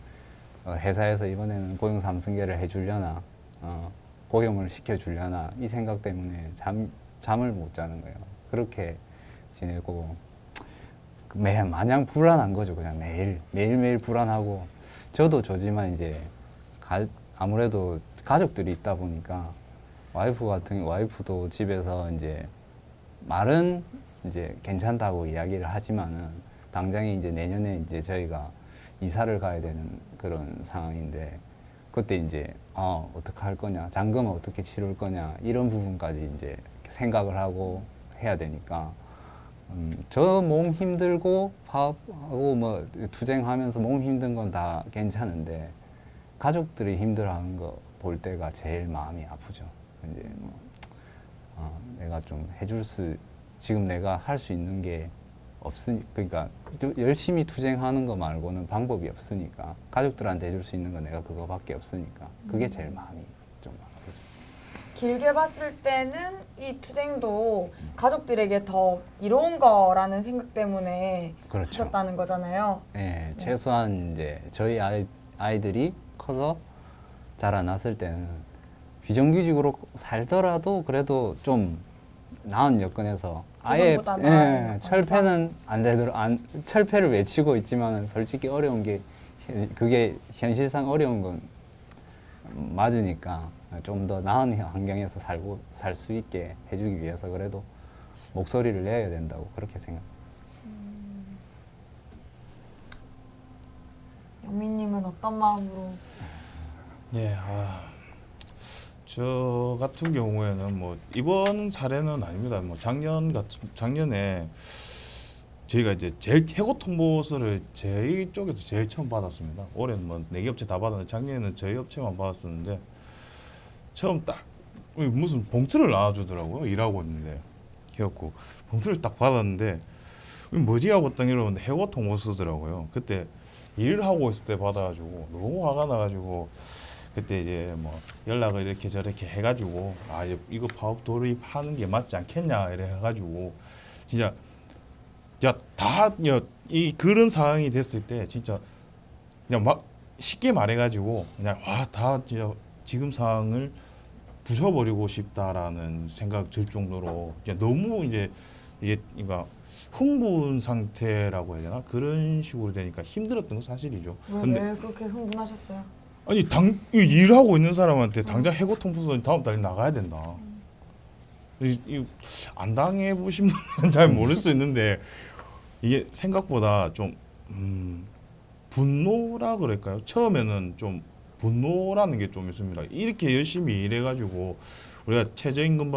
회사에서 이번에는 고용 3승계를 해주려나 고용을 시켜주려나 이 생각 때문에 잠을 못 자는 거예요. 그렇게 지내고 마냥 불안한 거죠. 그냥 매일매일 불안하고 저도 저지만 이제 아무래도 가족들이 있다 보니까 와이프도 집에서 이제 말은 이제 괜찮다고 이야기를 하지만은 당장에 이제 내년에 이제 저희가 이사를 가야 되는 그런 상황인데 그때 이제 어떻게 할 거냐, 잔금은 어떻게 치를 거냐 이런 부분까지 이제 생각을 하고 해야 되니까 저 몸 힘들고 파업하고 뭐 투쟁하면서 몸 힘든 건 다 괜찮은데 가족들이 힘들어하는 거 볼 때가 제일 마음이 아프죠. 이제 내가 좀 지금 내가 할 수 있는 게 없으니 그러니까 열심히 투쟁하는 거 말고는 방법이 없으니까 가족들한테 해줄 수 있는 건 내가 그거밖에 없으니까 그게 제일 마음이 좀 아프죠. 길게 봤을 때는 이 투쟁도 가족들에게 더 이로운 거라는 생각 때문에 그렇죠. 하셨다는 거잖아요. 네, 최소한 이제 저희 아이들이 커서 자라났을 때는 비정규직으로 살더라도 그래도 좀 나은 여건에서 아예 지금보다 나은 철폐는 안 되도록 철폐를 외치고 있지만 솔직히 어려운 게 그게 현실상 어려운 건 맞으니까 좀 더 나은 환경에서 살 수 있게 해주기 위해서 그래도 목소리를 내야 된다고 그렇게 생각합니다. 영민님은 어떤 마음으로? 네, 저 같은 경우에는 뭐 이번 사례는 아닙니다. 뭐 작년에 저희가 이제 제일 해고 통보서를 저희 쪽에서 제일 처음 받았습니다. 올해는 뭐 4개 업체 다 받았는데 작년에는 저희 업체만 받았었는데 처음 딱 무슨 봉투를 나와주더라고요. 일하고 있는데 그래갖고 봉투를 딱 받았는데 뭐지 하고 딱 이러는데 해고 통보서더라고요. 그때 일을 하고 있을 때 받아가지고 너무 화가 나가지고 그때 이제 뭐 연락을 이렇게 저렇게 해가지고 이거 파업 돌입하는 게 맞지 않겠냐 이래 해가지고 진짜 이 그런 상황이 됐을 때 진짜 그냥 막 쉽게 말해가지고 그냥 다 진짜 지금 상황을 부숴버리고 싶다라는 생각 들 정도로 이제 너무 이제 이게 그러니까 흥분 상태라고 해야 되나 그런 식으로 되니까 힘들었던 건 사실이죠. 왜 그렇게 흥분하셨어요? 아니 일하고 있는 사람한테 당장 해고 통보서 다음 달에 나가야 된다. 안 당해 보신 분은 잘 모를 수 있는데 이게 생각보다 좀 분노라 그럴까요? 처음에는 좀 분노라는 게 좀 있습니다. 이렇게 열심히 일해가지고 우리가 최저임금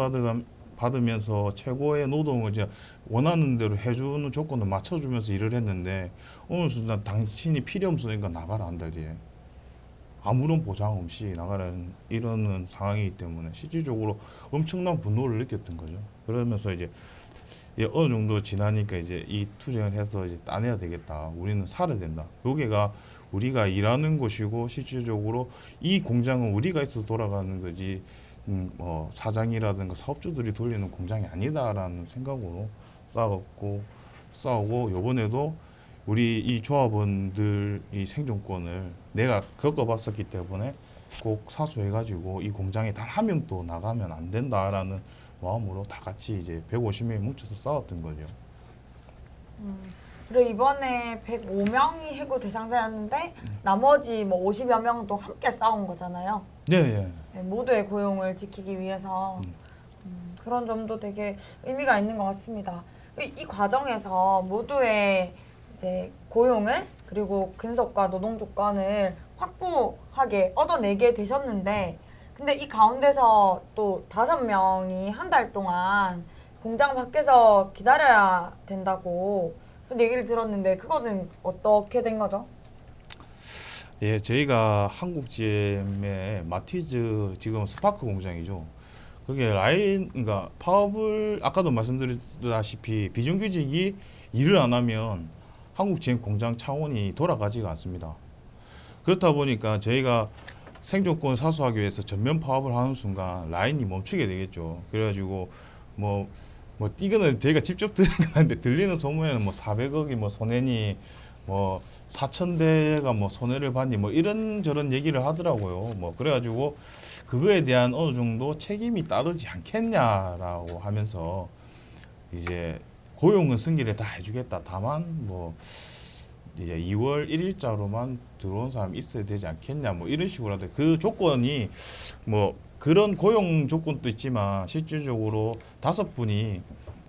받으면서 최고의 노동을 이제 원하는 대로 해주는 조건을 맞춰주면서 일을 했는데 어느 순간 당신이 필요 없으니까 나가라 한 달 뒤에. 아무런 보장 없이 나가는 이러는 상황이기 때문에 실질적으로 엄청난 분노를 느꼈던 거죠. 그러면서 이제 어느 정도 지나니까 이제 이 투쟁을 해서 이제 따내야 되겠다. 우리는 살아야 된다. 여기가 우리가 일하는 곳이고 실질적으로 이 공장은 우리가 있어서 돌아가는 거지 뭐 사장이라든가 사업주들이 돌리는 공장이 아니다라는 생각으로 싸우고 요번에도 우리 이 조합원들 이 생존권을 내가 겪어봤었기 때문에 꼭 사수해가지고 이 공장에 단 한 명도 나가면 안 된다라는 마음으로 다 같이 이제 150명이 뭉쳐서 싸웠던 거죠. 그리고 이번에 105명이 해고 대상자였는데 나머지 뭐 50여 명도 함께 싸운 거잖아요. 예. 네, 모두의 고용을 지키기 위해서 그런 점도 되게 의미가 있는 것 같습니다. 이 과정에서 모두의 이제 고용을 그리고 근속과 노동 조건을 확고하게 얻어내게 되셨는데, 근데 이 가운데서 또 5명이 한 달 동안 공장 밖에서 기다려야 된다고 그런 얘기를 들었는데 그거는 어떻게 된 거죠? 예, 저희가 한국GM의 마티즈 지금 스파크 공장이죠. 그게 라인, 그러니까 파업을 아까도 말씀드렸다시피 비정규직이 일을 안 하면 한국GM 공장 차원이 돌아가지가 않습니다. 그렇다 보니까 저희가 생존권 사수하기 위해서 전면 파업을 하는 순간 라인이 멈추게 되겠죠. 그래가지고 뭐 이거는 저희가 직접 들은 건 아닌데 들리는 소문에는 뭐 400억이 뭐 손해니 뭐 4,000대가 뭐 손해를 봤니 뭐 이런저런 얘기를 하더라고요. 뭐 그래가지고 그거에 대한 어느 정도 책임이 따르지 않겠냐라고 하면서 이제 고용은 승계를 다 해주겠다. 다만 뭐 이제 2월 1일자로만 들어온 사람이 있어야 되지 않겠냐 뭐 이런 식으로 하는데 그 조건이 뭐 그런 고용 조건도 있지만 실질적으로 5분이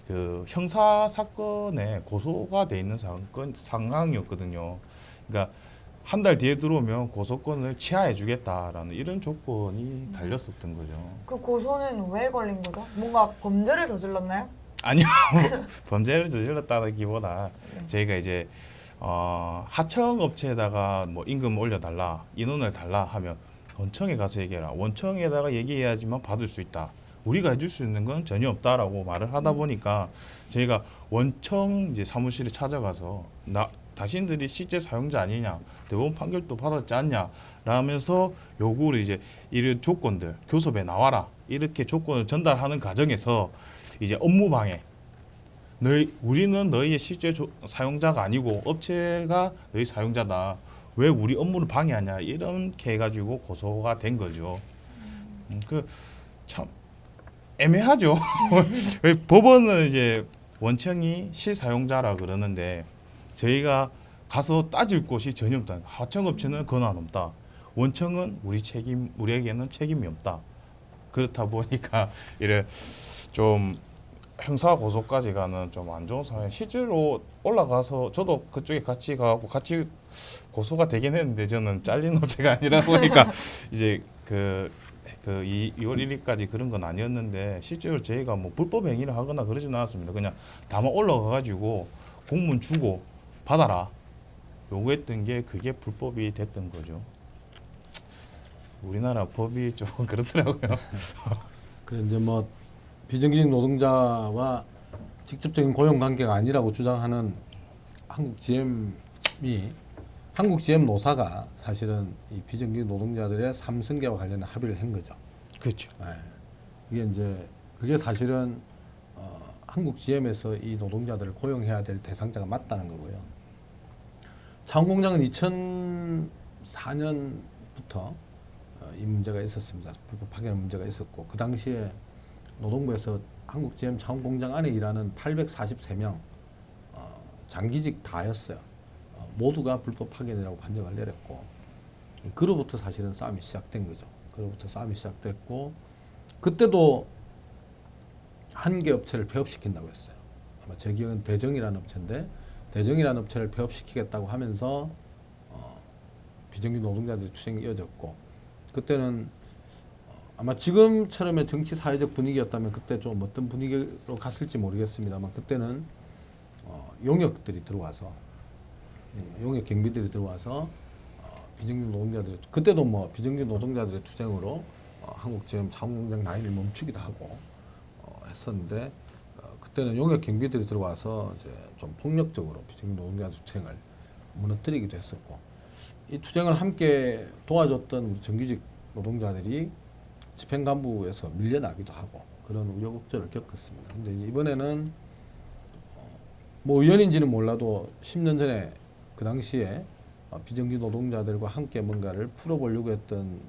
그 형사 사건에 고소가 돼 있는 상황이었거든요. 그러니까 한 달 뒤에 들어오면 고소권을 취하해 주겠다라는 이런 조건이 달렸었던 거죠. 그 고소는 왜 걸린 거죠? 뭔가 범죄를 저질렀나요? 아니요. 범죄를 저질렀다기보다 저희가 이제 하청 업체에다가 뭐 임금 올려달라, 인원을 달라 하면 원청에 가서 얘기해라. 원청에다가 얘기해야지만 받을 수 있다. 우리가 해줄 수 있는 건 전혀 없다라고 말을 하다 보니까 저희가 원청 이제 사무실에 찾아가서 당신들이 실제 사용자 아니냐, 대법원 판결도 받았지 않냐, 라면서 요구를 이제 이런 조건들 교섭에 나와라 이렇게 조건을 전달하는 과정에서 이제 업무 방해. 우리는 너희의 실제 사용자가 아니고 업체가 너희 사용자다. 왜 우리 업무를 방해하냐 이렇게 해가지고 고소가 된 거죠. 그 참 애매하죠. 왜 법원은 이제 원청이 실사용자라 그러는데 저희가 가서 따질 곳이 전혀 없다. 하청업체는 권한 없다. 원청은 우리에게는 책임이 없다. 그렇다 보니까 이래 좀 형사 고소까지 가는 좀 안 좋은 상황. 실제로 올라가서 저도 그쪽에 같이 가고 같이 고소가 되긴 했는데 저는 잘린 업체가 아니라 보니까 이제 그 2월 1일까지 그런 건 아니었는데 실제로 저희가 뭐 불법 행위를 하거나 그러진 않았습니다. 그냥 다만 올라가가지고 공문 주고 받아라 요구했던 게 그게 불법이 됐던 거죠. 우리나라 법이 좀 그렇더라고요. 그래 이제 뭐 비정규직 노동자와 직접적인 고용 관계가 아니라고 주장하는 한국GM 노사가 사실은 이 비정규직 노동자들의 삼승계와 관련된 합의를 한 거죠. 그렇죠. 네. 이게 이제 그게 사실은 한국GM에서 이 노동자들을 고용해야 될 대상자가 맞다는 거고요. 창공장은 2004년부터 이 문제가 있었습니다. 불법 파견 문제가 있었고 그 당시에 노동부에서 한국GM 창공장 안에 일하는 843명 장기직 다였어요. 모두가 불법 파견이라고 판정을 내렸고 그로부터 사실은 싸움이 시작된 거죠. 그로부터 싸움이 시작됐고 그때도 한 개 업체를 폐업시킨다고 했어요. 아마 제 기억은 대정이라는 업체인데 대정이라는 업체를 폐업시키겠다고 하면서 비정규직 노동자들의 투쟁이 이어졌고 그때는 아마 지금처럼의 정치 사회적 분위기였다면 그때 좀 어떤 분위기로 갔을지 모르겠습니다만 그때는 용역들이 들어와서 용역 경비들이 들어와서 비정규직 노동자들 그때도 뭐 비정규직 노동자들의 투쟁으로 한국GM 창공장 라인을 멈추기도 하고 했었는데 그때는 용역 경비들이 들어와서 이제 좀 폭력적으로 비정규직 노동자들 투쟁을 무너뜨리기도 했었고 이 투쟁을 함께 도와줬던 우리 정규직 노동자들이 집행간부에서 밀려나기도 하고 그런 우여곡절을 겪었습니다. 근데 이제 이번에는 뭐 우연인지는 몰라도 10년 전에 그 당시에 비정규 노동자들과 함께 뭔가를 풀어보려고 했던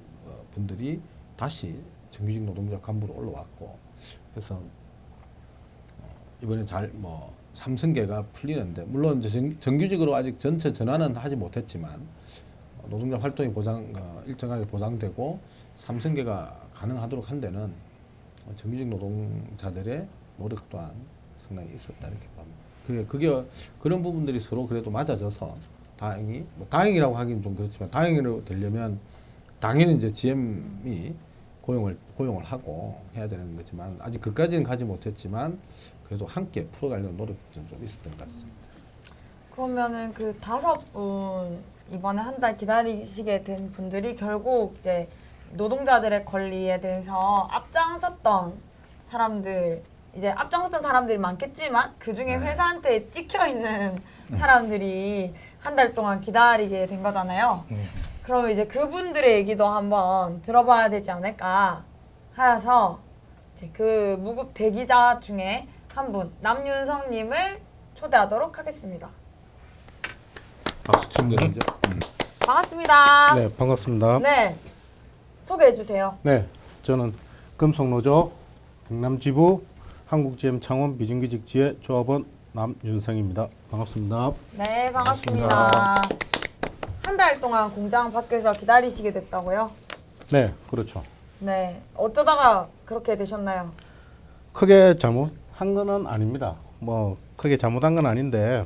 분들이 다시 정규직 노동자 간부로 올라왔고 그래서 이번에 잘 뭐 3승계가 풀리는데 물론 이제 정규직으로 아직 전체 전환은 하지 못했지만 노동자 활동이 일정하게 보장되고 3승계가 가능하도록 한 데는 정규직 노동자들의 노력 또한 상당히 있었다 이렇게 봅니다. 그게 그런 부분들이 서로 그래도 맞아져서 다행히 뭐 다행이라고 하기는 좀 그렇지만 다행으로 되려면 당연히 이제 GM이 고용을 하고 해야 되는 거지만 아직 그까지는 가지 못했지만 그래도 함께 풀어가려는 노력이 좀 있었던 것 같습니다. 그러면은 그 5분 이번에 한 달 기다리시게 된 분들이 결국 이제 노동자들의 권리에 대해서 앞장섰던 사람들, 이제 앞장섰던 사람들이 많겠지만 그 중에 회사한테 찍혀 있는 사람들이 한 달 동안 기다리게 된 거잖아요. 그러면 이제 그분들의 얘기도 한번 들어봐야 되지 않을까 하여서 이제 그 무급 대기자 중에 한 분, 남윤성님을 초대하도록 하겠습니다. 박수 치는 거죠? 반갑습니다. 네, 반갑습니다. 네, 소개해 주세요. 네, 저는 금속노조 경남지부 한국GM 창원 비정규직 지회 조합원 남윤성입니다. 반갑습니다. 네, 반갑습니다. 한 달 동안 공장 밖에서 기다리시게 됐다고요? 네, 그렇죠. 네, 어쩌다가 그렇게 되셨나요? 크게 잘못한 건 아닙니다. 뭐 크게 잘못한 건 아닌데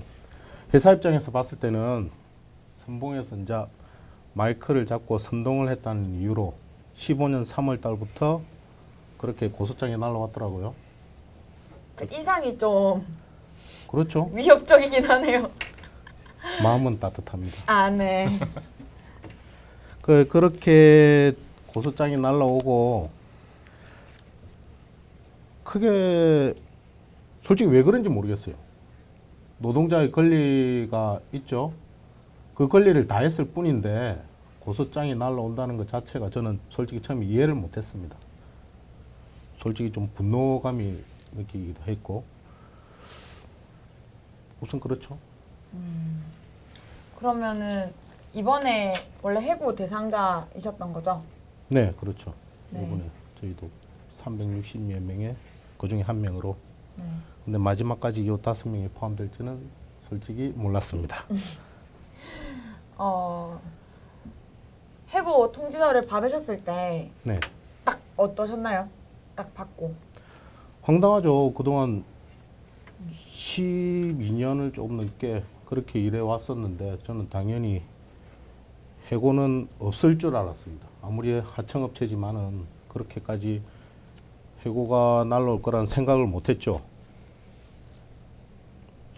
회사 입장에서 봤을 때는 선봉에서 이제 마이크를 잡고 선동을 했다는 이유로 15년 3월 달부터 그렇게 고소장이 날라왔더라고요. 그 인상이 좀 그렇죠. 위협적이긴 하네요. 마음은 따뜻합니다. 아, 네. 그렇게 고소장이 날라오고 크게 솔직히 왜 그런지 모르겠어요. 노동자의 권리가 있죠. 그 권리를 다했을 뿐인데 고소장이 날라온다는 것 자체가 저는 솔직히 처음에 이해를 못했습니다. 솔직히 좀 분노감이 느끼기도 했고 우선 그렇죠. 그러면은 이번에 원래 해고 대상자이셨던 거죠? 네, 그렇죠. 네. 이번에 저희도 360여 명에 그 중에 한 명으로. 네. 근데 마지막까지 이 5명이 포함될지는 솔직히 몰랐습니다. 해고 통지서를 받으셨을 때 네, 딱 어떠셨나요? 딱 받고. 황당하죠. 그동안 12년을 조금 넘게 그렇게 일해 왔었는데 저는 당연히 해고는 없을 줄 알았습니다. 아무리 하청업체지만은 그렇게까지 해고가 날라올 거라는 생각을 못했죠.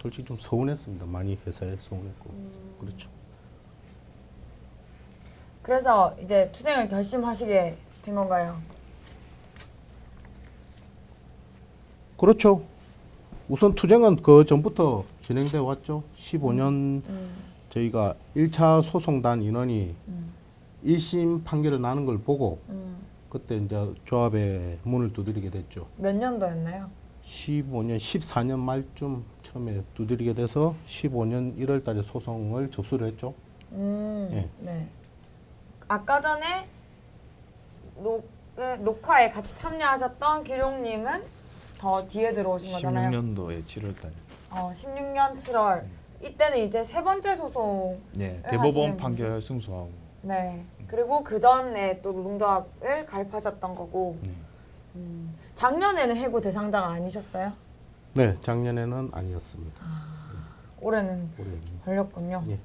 솔직히 좀 서운했습니다. 많이 회사에 서운했고 그렇죠. 그래서 이제 투쟁을 결심하시게 된 건가요? 그렇죠. 우선 투쟁은 그 전부터 진행돼 왔죠. 15년 저희가 1차 소송단 인원이 1심 판결을 나는 걸 보고 그때 이제 조합에 문을 두드리게 됐죠. 몇 년도였나요? 15년, 14년 말쯤 처음에 두드리게 돼서 15년 1월 달에 소송을 접수를 했죠. 예. 네. 아까 전에 녹화에 같이 참여하셨던 기룡님은 더 뒤에 들어오신 거잖아요. 16년도에 7월달. 16년 7월. 이때는 이제 세 번째 소송. 네, 하시는 대법원 판결 승소하고. 네. 그리고 그 전에 또 노동조합을 가입하셨던 거고. 네. 작년에는 해고 대상자가 아니셨어요? 네, 작년에는 아니었습니다. 올해는 올해는. 걸렸군요. 예.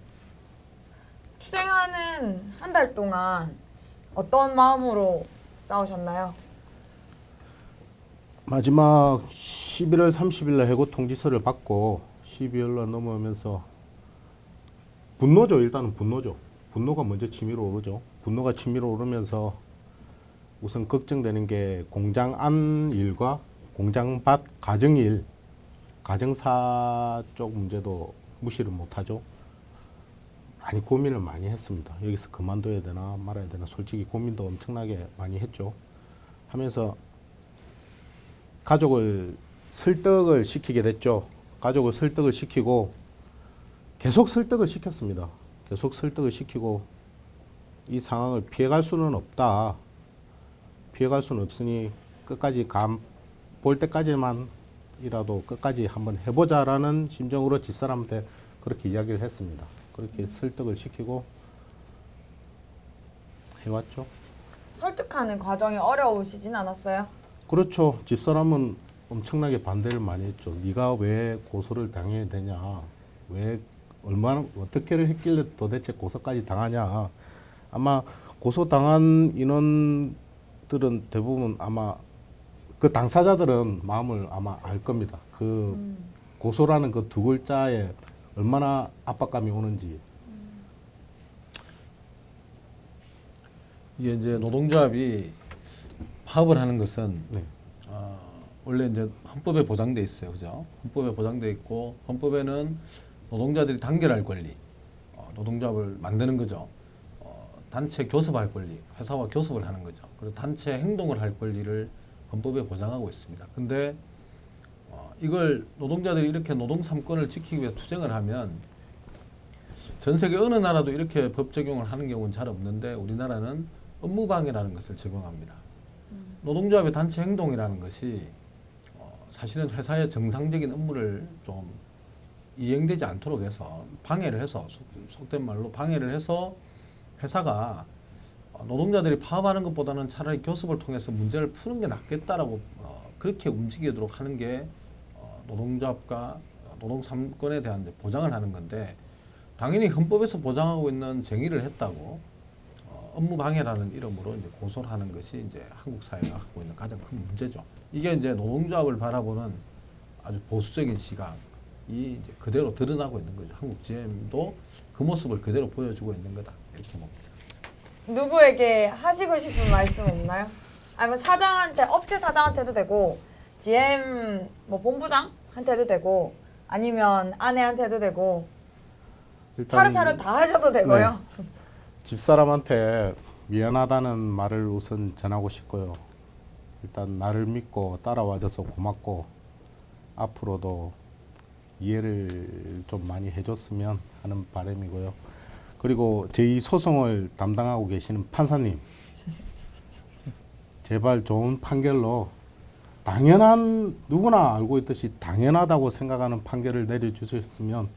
투쟁하는 한 달 동안 어떤 마음으로 싸우셨나요? 마지막 11월 30일 날 해고 통지서를 받고 12월 날 넘어오면서 분노죠. 일단은 분노죠. 분노가 먼저 치밀어 오르죠. 분노가 치밀어 오르면서 우선 걱정되는 게 공장 안 일과 공장 밖 가정 일, 가정사 쪽 문제도 무시를 못하죠. 많이 고민을 많이 했습니다. 여기서 그만둬야 되나 말아야 되나 솔직히 고민도 엄청나게 많이 했죠. 하면서 가족을 설득을 시키게 됐죠. 가족을 설득을 시키고 계속 설득을 시켰습니다. 계속 설득을 시키고 이 상황을 피해갈 수는 없다. 피해갈 수는 없으니 끝까지 볼 때까지만이라도 끝까지 한번 해보자라는 심정으로 집사람한테 그렇게 이야기를 했습니다. 그렇게 설득을 시키고 해왔죠. 설득하는 과정이 어려우시진 않았어요? 그렇죠. 집사람은 엄청나게 반대를 많이 했죠. 네가 왜 고소를 당해야 되냐. 왜 얼마나 어떻게를 했길래 도대체 고소까지 당하냐. 아마 고소당한 인원들은 대부분 아마 그 당사자들은 마음을 아마 알 겁니다. 그 고소라는 그 두 글자에 얼마나 압박감이 오는지. 이게 이제 노동조합이 파업을 하는 것은 네. 원래 이제 헌법에 보장돼 있어요, 그죠? 헌법에 보장돼 있고 헌법에는 노동자들이 단결할 권리, 노동조합을 만드는 거죠. 단체 교섭할 권리, 회사와 교섭을 하는 거죠. 그리고 단체 행동을 할 권리를 헌법에 보장하고 있습니다. 근데 이걸 노동자들이 이렇게 노동 3권을 지키기 위해서 투쟁을 하면 전 세계 어느 나라도 이렇게 법 적용을 하는 경우는 잘 없는데 우리나라는 업무방해라는 것을 적용합니다. 노동조합의 단체 행동이라는 것이 사실은 회사의 정상적인 업무를 좀 이행되지 않도록 해서 방해를 해서 속된 말로 방해를 해서 회사가 노동자들이 파업하는 것보다는 차라리 교섭을 통해서 문제를 푸는 게 낫겠다라고 그렇게 움직이도록 하는 게 노동조합과 노동 3권에 대한 보장을 하는 건데 당연히 헌법에서 보장하고 있는 정의를 했다고 업무 방해라는 이름으로 이제 고소를 하는 것이 이제 한국 사회가 갖고 있는 가장 큰 문제죠. 이게 이제 노동조합을 바라보는 아주 보수적인 시각이 이제 그대로 드러나고 있는 거죠. 한국 GM도 그 모습을 그대로 보여주고 있는 거다 이렇게 봅니다. 누구에게 하시고 싶은 말씀 없나요? 아니면 사장한테, 업체 사장한테도 되고 GM 뭐 본부장한테도 되고 아니면 아내한테도 되고 차례차례 다 하셔도 되고요. 네. 집사람한테 미안하다는 말을 우선 전하고 싶고요. 일단 나를 믿고 따라와줘서 고맙고 앞으로도 이해를 좀 많이 해줬으면 하는 바람이고요. 그리고 저희 소송을 담당하고 계시는 판사님, 제발 좋은 판결로 당연한, 누구나 알고 있듯이 당연하다고 생각하는 판결을 내려주셨으면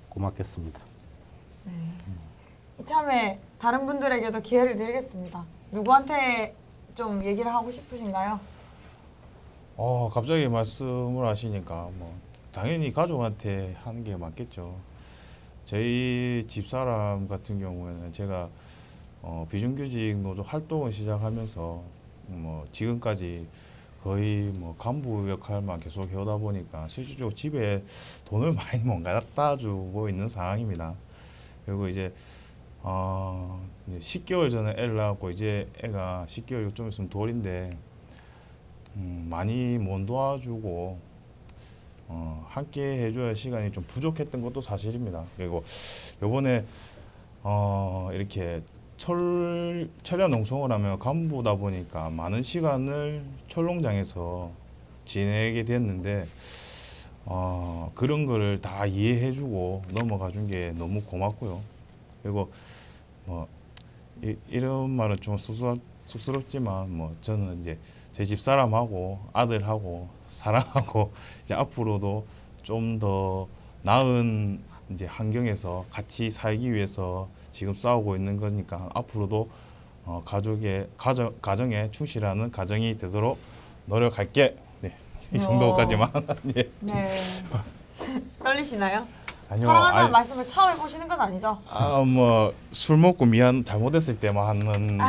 고맙겠습니다. 이참에 다른 분들에게도 기회를 드리겠습니다. 누구한테 좀 얘기를 하고 싶으신가요? 갑자기 말씀을 하시니까 뭐 당연히 가족한테 하는 게 맞겠죠. 저희 집사람 같은 경우에는 제가 비정규직 노조 활동을 시작하면서 뭐 지금까지 거의 뭐 간부 역할만 계속 해오다 보니까 실질적으로 집에 돈을 많이 못 갖다 주고 있는 상황입니다. 그리고 이제 10개월 전에 애를 낳았고 이제 애가 10개월 좀 있으면 돌인데 많이 못 도와주고 함께 해줘야 할 시간이 좀 부족했던 것도 사실입니다. 그리고 요번에 이렇게 철야 농성을 하면 간부다 보니까 많은 시간을 철농장에서 지내게 됐는데 그런 거를 다 이해해주고 넘어가 준 게 너무 고맙고요. 그리고 뭐 이런 말은 좀 쑥스럽지만 뭐 저는 이제 제 집사람하고 아들하고 사랑하고 이제 앞으로도 좀 더 나은 이제 환경에서 같이 살기 위해서 지금 싸우고 있는 거니까 앞으로도 가정에 충실하는 가정이 되도록 노력할게. 네, 이 정도까지만. 네. 네. 떨리시나요? 아니요. 사랑한다는 말씀을 처음 해보시는 건 아니죠? 뭐 술 먹고 잘못했을 때만 하는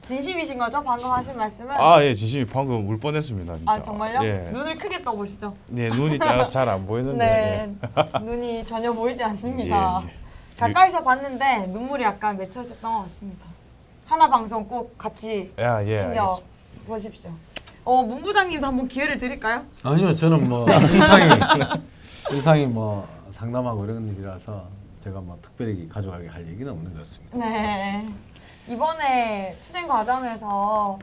진심이신 거죠? 방금 하신 말씀은? 예, 진심이 방금 울 뻔했습니다. 진짜. 아 정말요? 예. 눈을 크게 떠보시죠. 네, 눈이 잘 안 보이는데. 네, 눈이 전혀 보이지 않습니다. 예. 가까이서 봤는데 눈물이 약간 맺혀 있었던 것 같습니다. 하나 방송 꼭 같이 예, 챙겨 알겠습니다. 보십시오. 문 부장님도 한번 기회를 드릴까요? 아니요, 저는 뭐 의상이 뭐 상담하고 이런 일이라서 제가 뭐 특별히 가져가게 할 얘기는 없는 것 같습니다. 네. 이번에 투쟁 과정에서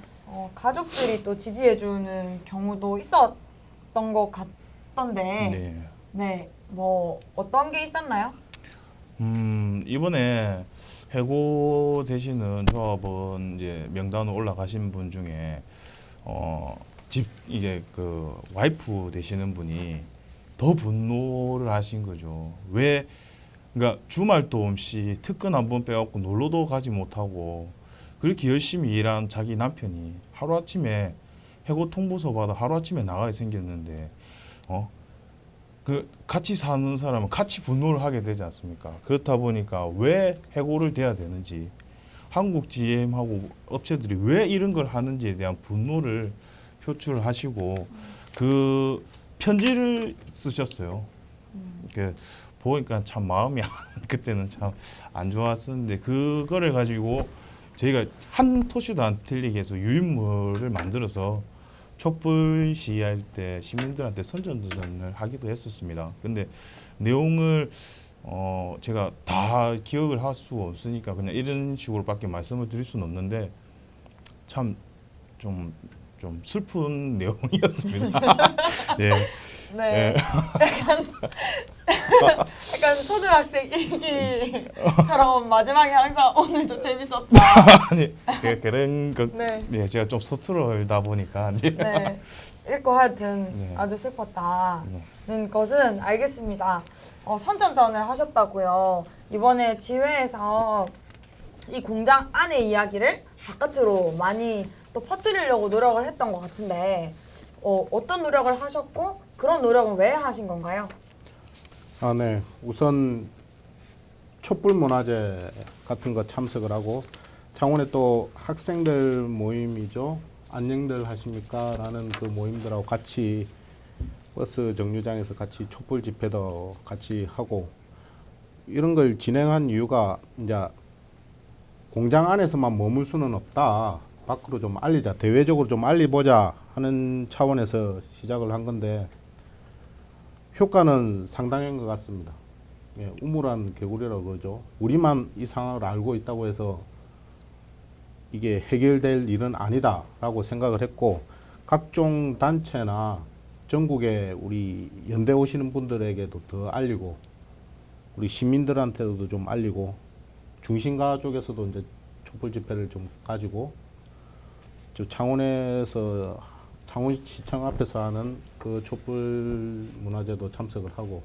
가족들이 또 지지해주는 경우도 있었던 것 같던데, 네. 네, 뭐 어떤 게 있었나요? 이번에 해고 되시는 이제 명단으로 올라가신 분 중에 이게 그 와이프 되시는 분이 더 분노를 하신 거죠. 왜? 그러니까 주말도 없이 특근 한 번 빼갖고 놀러도 가지 못하고 그렇게 열심히 일한 자기 남편이 하루아침에 해고 통보서 받아 하루아침에 나가게 생겼는데 그 같이 사는 사람은 같이 분노를 하게 되지 않습니까? 그렇다 보니까 왜 해고를 돼야 되는지, 한국 GM하고 업체들이 왜 이런 걸 하는지에 대한 분노를 표출하시고 그 편지를 쓰셨어요. 보니까 참 마음이 그때는 참 안 좋았었는데 그거를 가지고 저희가 한 토시도 안 틀리게 해서 유인물을 만들어서 촛불 시위할 때 시민들한테 선전도전을 하기도 했었습니다. 근데 내용을 제가 다 기억을 할 수가 없으니까 그냥 이런 식으로밖에 말씀을 드릴 수는 없는데 참 좀 슬픈 내용이었습니다. 예. 네. 약간 초등학생 일기처럼 마지막에 항상 오늘도 재밌었다. 아니 그런 거 네. 네, 제가 좀 서투르다 보니까 네. 읽고 하여튼 네. 아주 슬펐다는 네. 것은 알겠습니다. 선전전을 하셨다고요. 이번에 지회에서 이 공장 안의 이야기를 바깥으로 많이 또 퍼뜨리려고 노력을 했던 것 같은데 어떤 노력을 하셨고 그런 노력은 왜 하신 건가요? 네. 우선 촛불 문화제 같은 거 참석을 하고 창원에 또 학생들 모임이죠. 안녕들 하십니까? 라는 그 모임들하고 같이 버스 정류장에서 같이 촛불 집회도 같이 하고 이런 걸 진행한 이유가 이제 공장 안에서만 머물 수는 없다. 밖으로 좀 알리자. 대외적으로 좀 알리보자 하는 차원에서 시작을 한 건데 효과는 상당한 것 같습니다. 예, 우물안 개구리라고 그러죠. 우리만 이 상황을 알고 있다고 해서 이게 해결될 일은 아니다라고 생각을 했고 각종 단체나 전국에 우리 연대 오시는 분들에게도 더 알리고 우리 시민들한테도 좀 알리고 중심가 쪽에서도 이제 촛불 집회를 좀 가지고 저 창원에서 창원시청 앞에서 하는 그 촛불 문화제도 참석을 하고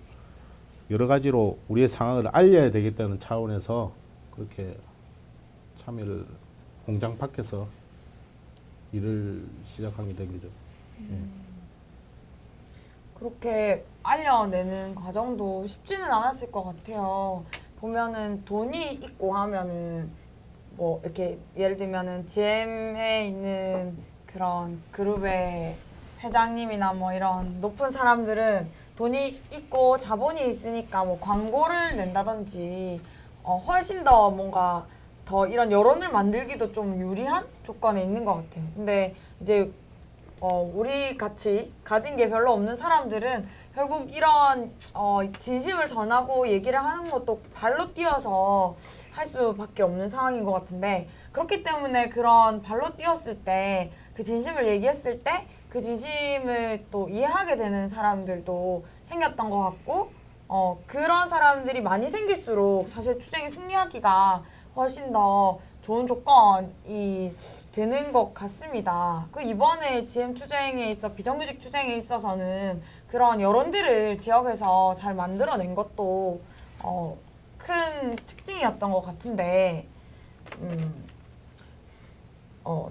여러 가지로 우리의 상황을 알려야 되겠다는 차원에서 그렇게 참여를 공장 밖에서 일을 시작하게 된 거죠. 그렇게 알려내는 과정도 쉽지는 않았을 것 같아요. 보면은 돈이 있고 하면은 뭐 이렇게 예를 들면은 GM에 있는 그런 그룹의 회장님이나 뭐 이런 높은 사람들은 돈이 있고 자본이 있으니까 뭐 광고를 낸다든지 훨씬 더 뭔가 더 이런 여론을 만들기도 좀 유리한 조건에 있는 것 같아요. 근데 이제 우리 같이 가진 게 별로 없는 사람들은 결국 이런 진심을 전하고 얘기를 하는 것도 발로 뛰어서 할 수밖에 없는 상황인 것 같은데 그렇기 때문에 그런 발로 뛰었을 때 그 진심을 얘기했을 때 그 진심을 또 이해하게 되는 사람들도 생겼던 것 같고 그런 사람들이 많이 생길수록 사실 투쟁이 승리하기가 훨씬 더 좋은 조건이 되는 것 같습니다. 그 이번에 GM 투쟁에 있어 비정규직 투쟁에 있어서는 그런 여론들을 지역에서 잘 만들어낸 것도 큰 특징이었던 것 같은데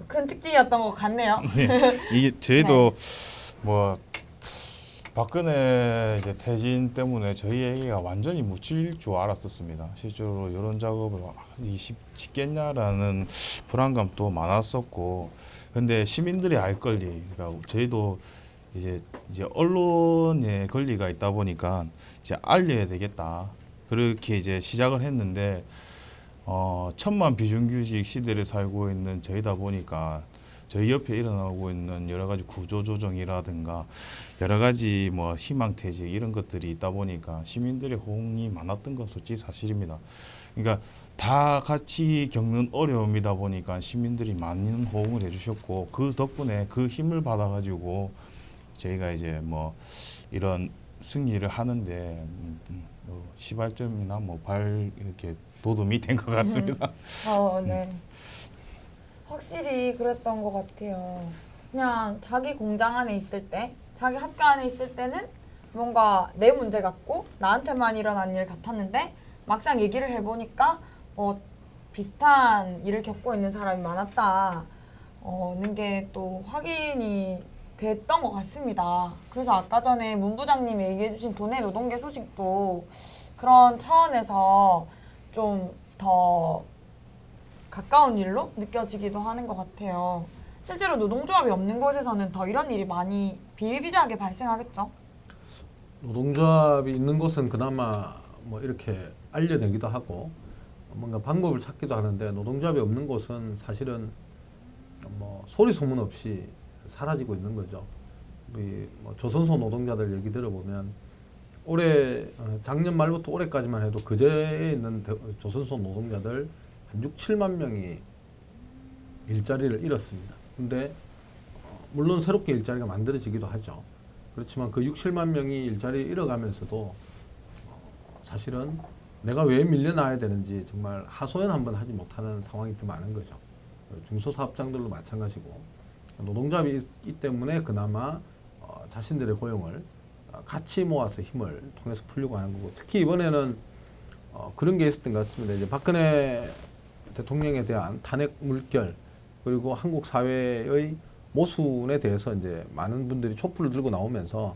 큰 특징이었던 것 같네요. 네. 이게 저희도 뭐 박근혜 이제 퇴진 때문에 저희 얘기가 완전히 묻힐 줄 알았었습니다. 실제로 여론 작업을 쉽겠냐라는 불안감도 많았었고, 근데 시민들이 알 권리, 그러니까 저희도 이제 언론의 권리가 있다 보니까 이제 알려야 되겠다. 그렇게 이제 시작을 했는데 천만 비정규직 시대를 살고 있는 저희다 보니까 저희 옆에 일어나고 있는 여러 가지 구조 조정이라든가 여러 가지 뭐 희망퇴직 이런 것들이 있다 보니까 시민들의 호응이 많았던 건 솔직히 사실입니다. 그러니까 다 같이 겪는 어려움이다 보니까 시민들이 많은 호응을 해주셨고 그 덕분에 그 힘을 받아가지고 저희가 이제 뭐 이런 승리를 하는데 시발점이나 뭐 발 이렇게 도움이 된 것 같습니다. 네. 확실히 그랬던 것 같아요. 그냥 자기 공장 안에 있을 때, 자기 학교 안에 있을 때는 뭔가 내 문제 같고 나한테만 일어난 일 같았는데 막상 얘기를 해보니까 비슷한 일을 겪고 있는 사람이 많았다. 는 게 또 확인이 됐던 것 같습니다. 그래서 아까 전에 문 부장님이 얘기해주신 도내 노동계 소식도 그런 차원에서 좀 더 가까운 일로 느껴지기도 하는 것 같아요. 실제로 노동조합이 없는 곳에서는 더 이런 일이 많이 비일비재하게 발생하겠죠? 노동조합이 있는 곳은 그나마 뭐 이렇게 알려내기도 하고 뭔가 방법을 찾기도 하는데 노동조합이 없는 곳은 사실은 뭐 소리 소문 없이 사라지고 있는 거죠. 우리 뭐 조선소 노동자들 얘기 들어보면 올해 작년 말부터 올해까지만 해도 그제에 있는 조선소 노동자들 한 6, 7만 명이 일자리를 잃었습니다. 근데 물론 새롭게 일자리가 만들어지기도 하죠. 그렇지만 그 6, 7만 명이 일자리를 잃어가면서도 사실은 내가 왜 밀려나야 되는지 정말 하소연 한번 하지 못하는 상황이 더 많은 거죠. 중소사업장들도 마찬가지고 노동조합이 있기 때문에 그나마 자신들의 고용을 같이 모아서 힘을 통해서 풀려고 하는 거고 특히 이번에는 그런 게 있었던 것 같습니다. 이제 박근혜 대통령에 대한 탄핵 물결 그리고 한국 사회의 모순에 대해서 이제 많은 분들이 촛불을 들고 나오면서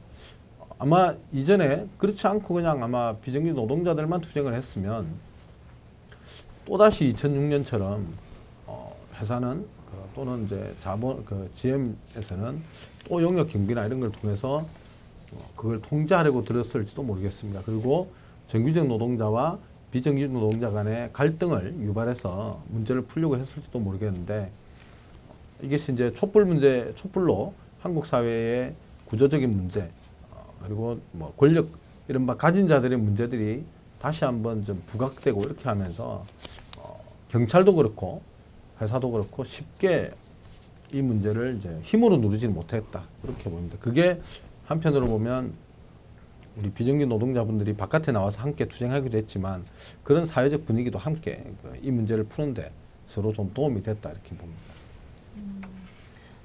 아마 이전에 그렇지 않고 그냥 아마 비정규 노동자들만 투쟁을 했으면 또다시 2006년처럼 회사는 또는 이제 자본 GM에서는 또 용역 경비나 이런 걸 통해서 그걸 통제하려고 들었을지도 모르겠습니다. 그리고 정규직 노동자와 비정규직 노동자 간의 갈등을 유발해서 문제를 풀려고 했을지도 모르겠는데 이것이 이제 촛불로 한국 사회의 구조적인 문제 그리고 뭐 권력 이른바 가진 자들의 문제들이 다시 한번 좀 부각되고 이렇게 하면서 경찰도 그렇고 회사도 그렇고 쉽게 이 문제를 이제 힘으로 누르지는 못했다 그렇게 보입니다. 그게 한편으로 보면 우리 비정규 노동자분들이 바깥에 나와서 함께 투쟁하기도 했지만 그런 사회적 분위기도 함께 이 문제를 푸는데 서로 좀 도움이 됐다 이렇게 봅니다.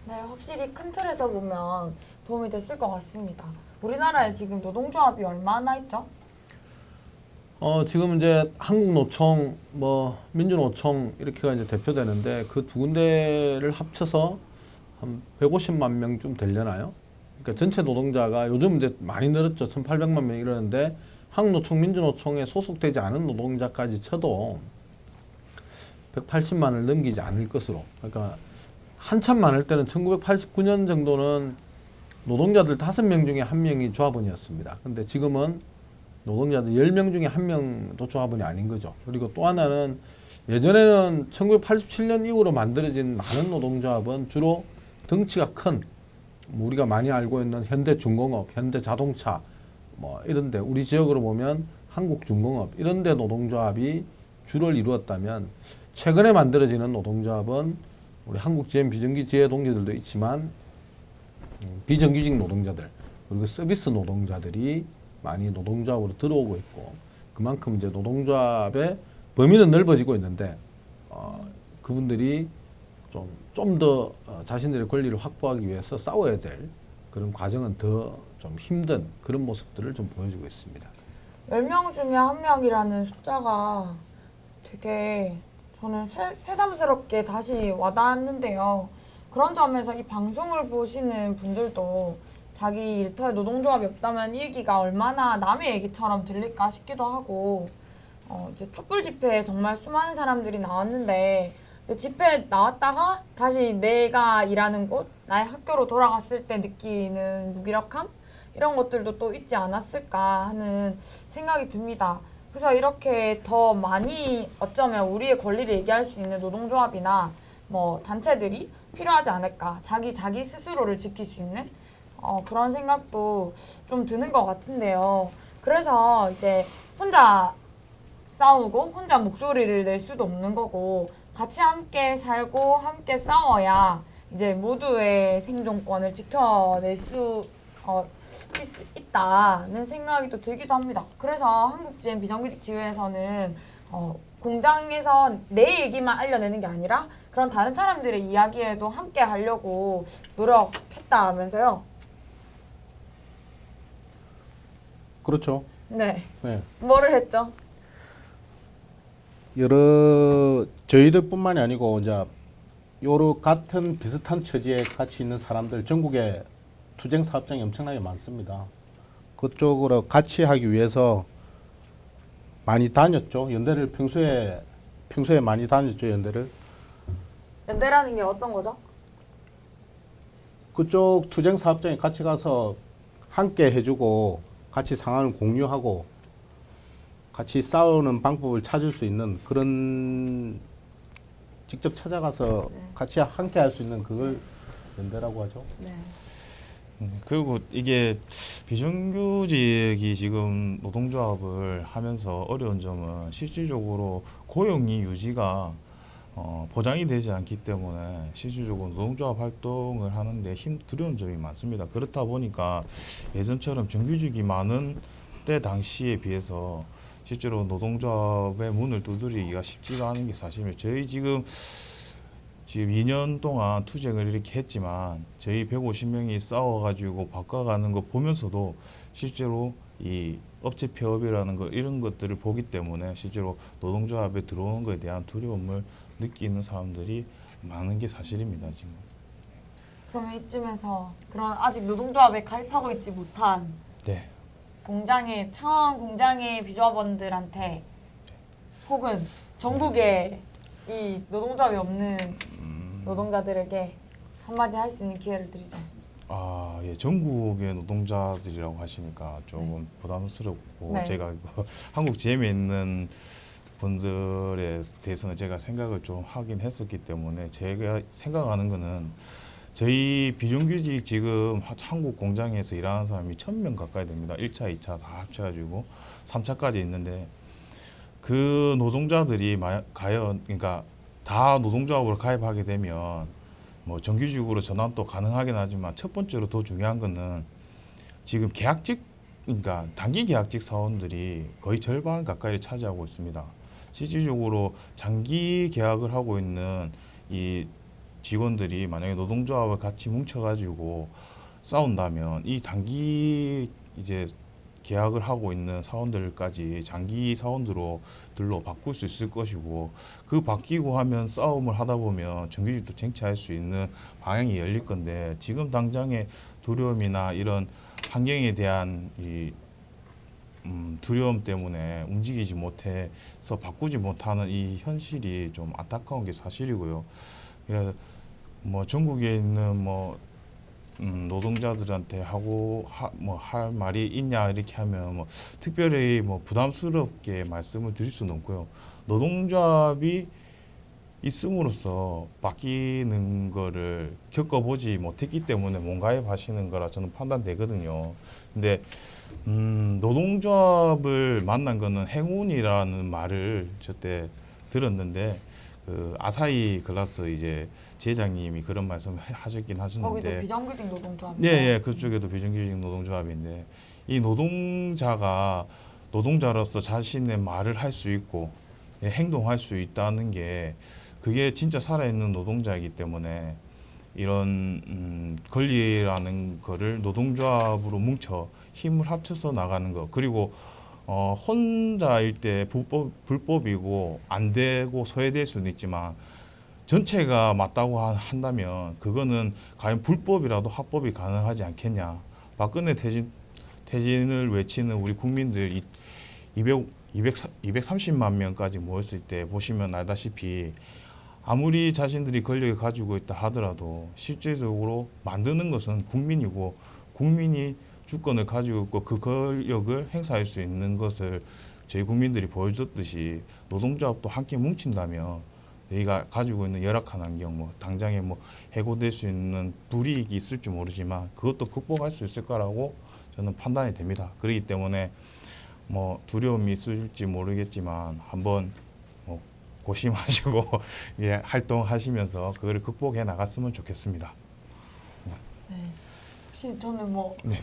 네, 확실히 큰 틀에서 보면 도움이 됐을 것 같습니다. 우리나라에 지금 노동조합이 얼마나 있죠? 지금 이제 한국노총, 뭐 민주노총 이렇게가 이제 대표되는데 그 두 군데를 합쳐서 한 150만 명쯤 되려나요? 그러니까 전체 노동자가 요즘 이제 많이 늘었죠. 1,800만 명 이러는데 한국노총, 민주노총에 소속되지 않은 노동자까지 쳐도 180만을 넘기지 않을 것으로. 그러니까 한참 많을 때는 1989년 정도는 노동자들 5명 중에 1명이 조합원이었습니다. 근데 지금은 노동자들 10명 중에 1명도 조합원이 아닌 거죠. 그리고 또 하나는 예전에는 1987년 이후로 만들어진 많은 노동조합은 주로 덩치가 큰 우리가 많이 알고 있는 현대중공업, 현대자동차 뭐 이런데 우리 지역으로 보면 한국중공업 이런데 노동조합이 주를 이루었다면 최근에 만들어지는 노동조합은 우리 한국GM 비정규직 동료들도 있지만 비정규직 노동자들 그리고 서비스 노동자들이 많이 노동조합으로 들어오고 있고 그만큼 이제 노동조합의 범위는 넓어지고 있는데 그분들이 좀 더 자신들의 권리를 확보하기 위해서 싸워야 될 그런 과정은 더 좀 힘든 그런 모습들을 좀 보여주고 있습니다. 10명 중에 1명이라는 숫자가 되게 저는 새삼스럽게 다시 와닿았는데요. 그런 점에서 이 방송을 보시는 분들도 자기 일터에 노동조합이 없다면 이 얘기가 얼마나 남의 얘기처럼 들릴까 싶기도 하고 이제 촛불 집회에 정말 수많은 사람들이 나왔는데 집회에 나왔다가 다시 내가 일하는 곳, 나의 학교로 돌아갔을 때 느끼는 무기력함? 이런 것들도 또 있지 않았을까 하는 생각이 듭니다. 그래서 이렇게 더 많이 어쩌면 우리의 권리를 얘기할 수 있는 노동조합이나 뭐 단체들이 필요하지 않을까. 자기 스스로를 지킬 수 있는 그런 생각도 좀 드는 것 같은데요. 그래서 이제 혼자 싸우고 혼자 목소리를 낼 수도 없는 거고 같이 함께 살고 함께 싸워야 이제 모두의 생존권을 지켜낼 수 있다는 생각이 또 들기도 합니다. 그래서 한국GM 비정규직 지회에서는 공장에서 내 얘기만 알려내는 게 아니라 그런 다른 사람들의 이야기에도 함께 하려고 노력했다면서요. 그렇죠. 네. 네. 뭐를 했죠? 여러 저희들뿐만이 아니고 이제 요러 같은 비슷한 처지에 같이 있는 사람들 전국에 투쟁 사업장이 엄청나게 많습니다. 그쪽으로 같이 하기 위해서 많이 다녔죠. 연대를 평소에 많이 다녔죠. 연대를. 연대라는 게 어떤 거죠? 그쪽 투쟁 사업장에 같이 가서 함께 해주고 같이 상황을 공유하고 같이 싸우는 방법을 찾을 수 있는 그런 직접 찾아가서 네. 같이 함께 할 수 있는 그걸 연대라고 하죠. 네. 그리고 이게 비정규직이 지금 노동조합을 하면서 어려운 점은 실질적으로 고용이 유지가 보장이 되지 않기 때문에 실질적으로 노동조합 활동을 하는데 두려운 점이 많습니다. 그렇다 보니까 예전처럼 정규직이 많은 때 당시에 비해서 실제로 노동조합의 문을 두드리기가 쉽지가 않은 게 사실이에요. 저희 지금 2년 동안 투쟁을 이렇게 했지만 저희 150명이 싸워가지고 바꿔가는 거 보면서도 실제로 이 업체 폐업이라는 거 이런 것들을 보기 때문에 실제로 노동조합에 들어오는 것에 대한 두려움을 느끼는 사람들이 많은 게 사실입니다. 지금. 그러면 이쯤에서 그런 아직 노동조합에 가입하고 있지 못한 네. 창원 공장의 비조합원들한테 혹은 전국에 이 노동조합이 없는 노동자들에게 한마디 할 수 있는 기회를 드리죠. 예, 전국의 노동자들이라고 하시니까 조금 부담스럽고 네. 제가 한국 GM에 있는 분들에 대해서는 제가 생각을 좀 하긴 했었기 때문에 제가 생각하는 거는 저희 비정규직 지금 한국 공장에서 일하는 사람이 1,000명 가까이 됩니다. 1차, 2차 다 합쳐가지고 3차까지 있는데 그 노동자들이 과연 그러니까 다 노동조합으로 가입하게 되면 뭐 정규직으로 전환도 가능하긴 하지만 첫 번째로 더 중요한 거는 지금 계약직 그러니까 단기 계약직 사원들이 거의 절반 가까이를 차지하고 있습니다. 실질적으로 장기 계약을 하고 있는 이 직원들이 만약에 노동조합을 같이 뭉쳐가지고 싸운다면 이 단기 이제 계약을 하고 있는 사원들까지 장기 사원들로 바꿀 수 있을 것이고 그 바뀌고 하면 싸움을 하다 보면 정규직도 쟁취할 수 있는 방향이 열릴 건데 지금 당장의 두려움이나 이런 환경에 대한 이 두려움 때문에 움직이지 못해서 바꾸지 못하는 이 현실이 좀 안타까운 게 사실이고요. 그래서 뭐 전국에 있는 노동자들한테 할 말이 있냐 이렇게 하면 특별히 부담스럽게 말씀을 드릴 수는 없고요. 노동조합이 있음으로써 바뀌는 거를 겪어보지 못했기 때문에 몸가입하시는 거라 저는 판단되거든요. 근데 노동조합을 만난 거는 행운이라는 말을 저때 들었는데 그 아사히 글라스 이제 지회장님이 그런 말씀 하셨긴 하셨는데 거기도 비정규직 노동조합. 예, 그쪽에도 비정규직 노동조합인데 이 노동자가 노동자로서 자신의 말을 할 수 있고 행동할 수 있다는 게 그게 진짜 살아있는 노동자이기 때문에 이런 권리라는 거를 노동조합으로 뭉쳐 힘을 합쳐서 나가는 거 그리고 혼자일 때 불법이고 안 되고 소외될 수는 있지만 전체가 맞다고 한다면 그거는 과연 불법이라도 합법이 가능하지 않겠냐. 박근혜 퇴진을 외치는 우리 국민들 230만 명까지 모였을 때 보시면 알다시피 아무리 자신들이 권력을 가지고 있다 하더라도 실질적으로 만드는 것은 국민이고 국민이 주권을 가지고 있고 그 권력을 행사할 수 있는 것을 저희 국민들이 보여줬듯이 노동조합도 함께 뭉친다면 너희가 가지고 있는 열악한 환경, 뭐 당장에 뭐 해고될 수 있는 불이익이 있을지 모르지만 그것도 극복할 수 있을 거라고 저는 판단이 됩니다. 그렇기 때문에 뭐 두려움이 있을지 모르겠지만 한번 뭐 고심하시고 예, 활동하시면서 그거를 극복해 나갔으면 좋겠습니다. 네. 혹시 저는 뭐 네.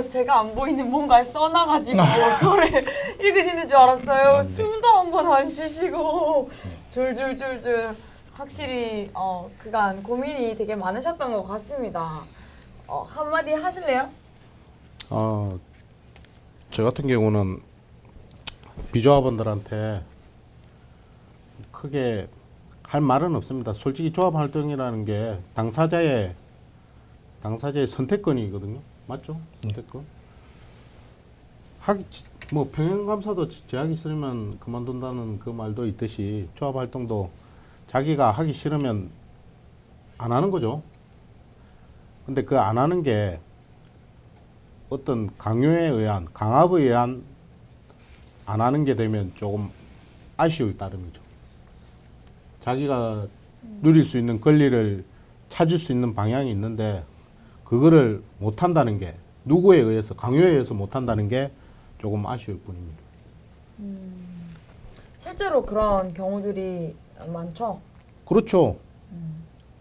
제가 안 보이는 뭔가를 써놔가지고 그거를 읽으시는 줄 알았어요. 아, 네. 숨도 한 번 안 쉬시고 줄줄줄줄 확실히 그간 고민이 되게 많으셨던 것 같습니다. 한마디 하실래요? 저 같은 경우는 비조합원들한테 크게 할 말은 없습니다. 솔직히 조합 활동이라는 게 당사자의 선택권이거든요. 맞죠? 선택권. 뭐 평형감사도 제약이 있으면 그만둔다는 그 말도 있듯이 조합 활동도 자기가 하기 싫으면 안 하는 거죠. 근데 그 안 하는 게 어떤 강압에 의한 안 하는 게 되면 조금 아쉬울 따름이죠. 자기가 누릴 수 있는 권리를 찾을 수 있는 방향이 있는데 그거를 못 한다는 게 누구에 의해서 강요에 의해서 못 한다는 게 조금 아쉬울 뿐입니다. 실제로 그런 경우들이 많죠. 그렇죠.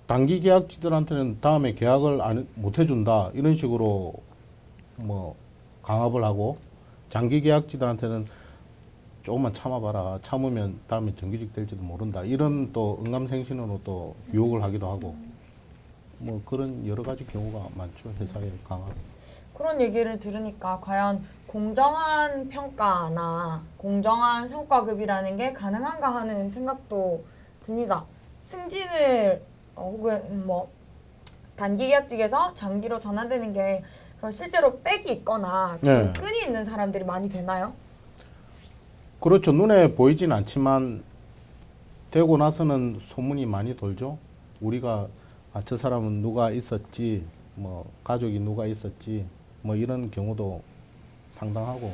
단기 계약직들한테는 다음에 계약을 못 해준다 이런 식으로 뭐 강압을 하고 장기 계약직들한테는 조금만 참아봐라. 참으면 다음에 정규직 될지도 모른다. 이런 또 응감생신으로 또 유혹을 하기도 하고 뭐 그런 여러 가지 경우가 많죠. 회사의 강압. 그런 얘기를 들으니까 과연 공정한 평가나 공정한 성과급이라는 게 가능한가 하는 생각도 듭니다. 승진을 혹은 뭐 단기 계약직에서 장기로 전환되는 게 그런 실제로 백이 있거나 네. 끈이 있는 사람들이 많이 되나요? 그렇죠. 눈에 보이진 않지만 되고 나서는 소문이 많이 돌죠. 우리가 저 사람은 누가 있었지, 뭐 가족이 누가 있었지, 뭐 이런 경우도 상당하고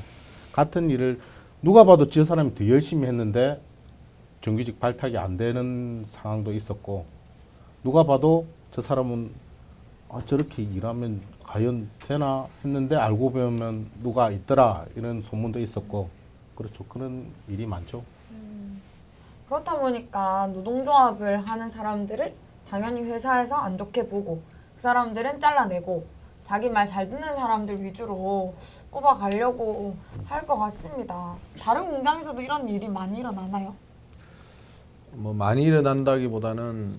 같은 일을 누가 봐도 저 사람이 더 열심히 했는데 정규직 발탁이 안 되는 상황도 있었고 누가 봐도 저 사람은 저렇게 일하면 과연 되나 했는데 알고 보면 누가 있더라 이런 소문도 있었고 그렇죠. 그런 일이 많죠. 그렇다 보니까 노동조합을 하는 사람들을 당연히 회사에서 안 좋게 보고 그 사람들은 잘라내고 자기 말 잘 듣는 사람들 위주로 뽑아가려고 할 것 같습니다. 다른 공장에서도 이런 일이 많이 일어나나요? 뭐 많이 일어난다기보다는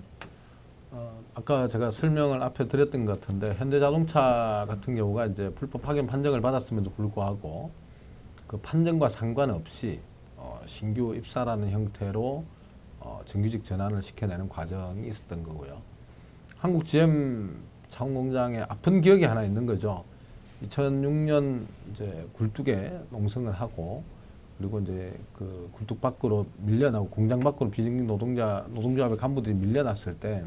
아까 제가 설명을 앞에 드렸던 것 같은데 현대자동차 같은 경우가 이제 불법 파견 판정을 받았음에도 불구하고 그 판정과 상관없이 신규 입사라는 형태로 정규직 전환을 시켜내는 과정이 있었던 거고요. 한국 GM 창원공장에 아픈 기억이 하나 있는 거죠. 2006년 이제 굴뚝에 농성을 하고 그리고 이제 그 굴뚝 밖으로 밀려나고 공장 밖으로 비정규 노동조합의 간부들이 밀려났을 때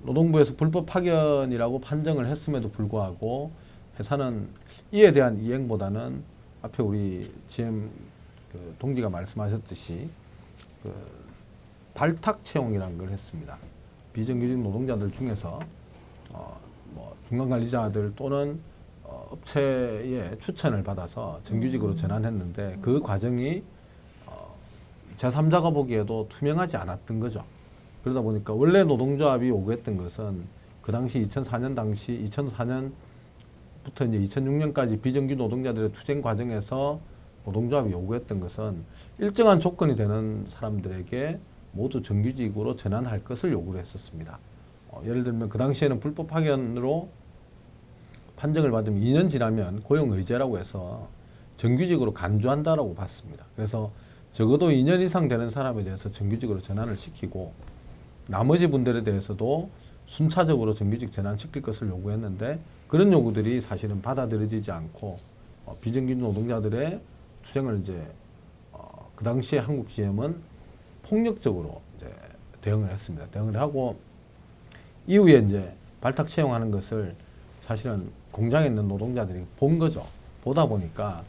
노동부에서 불법 파견이라고 판정을 했음에도 불구하고 회사는 이에 대한 이행보다는 앞에 우리 GM 그 동지가 말씀하셨듯이 그 발탁 채용이라는 걸 했습니다. 비정규직 노동자들 중에서 뭐 중간관리자들 또는 업체의 추천을 받아서 정규직으로 전환했는데 그 과정이 제3자가 보기에도 투명하지 않았던 거죠. 그러다 보니까 원래 노동조합이 요구했던 것은 그 당시 2004년부터 이제 2006년까지 비정규 노동자들의 투쟁 과정에서 노동조합이 요구했던 것은 일정한 조건이 되는 사람들에게 모두 정규직으로 전환할 것을 요구를 했었습니다. 예를 들면 그 당시에는 불법 파견으로 판정을 받으면 2년 지나면 고용의제라고 해서 정규직으로 간주한다라고 봤습니다. 그래서 적어도 2년 이상 되는 사람에 대해서 정규직으로 전환을 시키고 나머지 분들에 대해서도 순차적으로 정규직 전환시킬 것을 요구했는데 그런 요구들이 사실은 받아들여지지 않고 비정규직 노동자들의 투쟁을 이제 그 당시에 한국 GM은 폭력적으로 이제 대응을 했습니다. 대응을 하고 이후에 이제 발탁 채용하는 것을 사실은 공장에 있는 노동자들이 본 거죠. 보다 보니까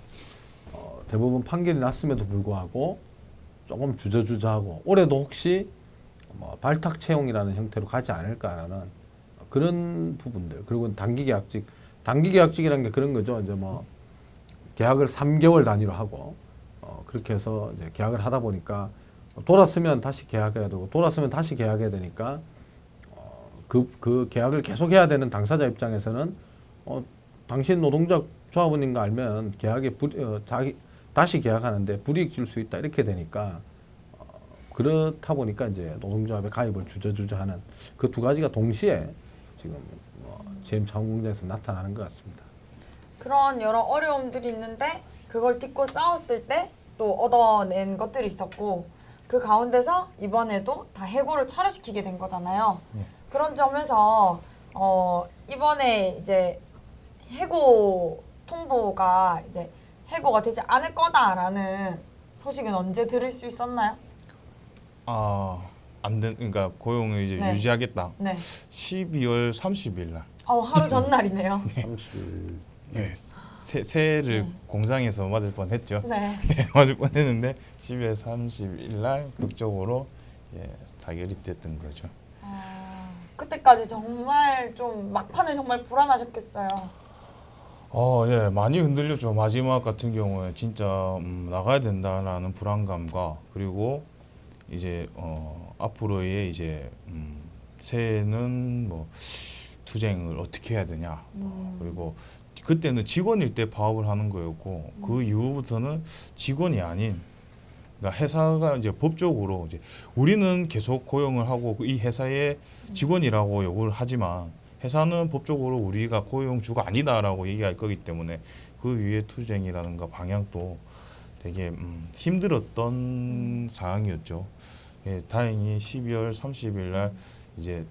대부분 판결이 났음에도 불구하고 조금 주저주저하고 올해도 혹시 뭐 발탁 채용이라는 형태로 가지 않을까라는 그런 부분들. 그리고 단기 계약직이라는 게 그런 거죠. 이제 뭐 계약을 3개월 단위로 하고 그렇게 해서 이제 계약을 하다 보니까 돌았으면 다시 계약해야 되고 돌았으면 다시 계약해야 되니까 그 계약을 계속해야 되는 당사자 입장에서는 당신 노동자 조합원인 거 알면 계약에 다시 계약하는데 불이익 줄 수 있다 이렇게 되니까 그렇다 보니까 이제 노동조합에 가입을 주저주저하는 그 두 가지가 동시에 지금 GM 자원공장에서 나타나는 것 같습니다. 그런 여러 어려움들이 있는데 그걸 딛고 싸웠을 때 또 얻어낸 것들이 있었고 그 가운데서 이번에도 다 해고를 철회시키게 된 거잖아요. 그런 점에서 이번에 이제 해고 통보가 이제 해고가 되지 않을 거다라는 소식은 언제 들을 수 있었나요? 그러니까 고용을 이제 네. 유지하겠다. 네. 12월 30일 날. 하루 전날이네요. 30일. 네. 새해를 네. 공장에서 맞을 뻔했죠. 네. 네, 맞을 뻔했는데 12월 30일 날 극적으로 타결이 됐던 거죠. 그때까지 정말 좀 막판에 정말 불안하셨겠어요. 예, 많이 흔들렸죠. 마지막 같은 경우에 진짜 나가야 된다라는 불안감과 그리고 이제 앞으로의 이제 새해는 뭐 투쟁을 어떻게 해야 되냐. 그리고 그때는 직원일 때 파업을 하는 거였고 그 이후부터는 직원이 아닌 그러니까 회사가 이제 법적으로 이제 우리는 계속 고용을 하고 이 회사의 직원이라고 욕을 하지만 회사는 법적으로 우리가 고용주가 아니다라고 얘기할 거기 때문에 그 위에 투쟁이라든가 방향도 되게 힘들었던 상황이었죠. 예, 다행히 12월 30일 날 이제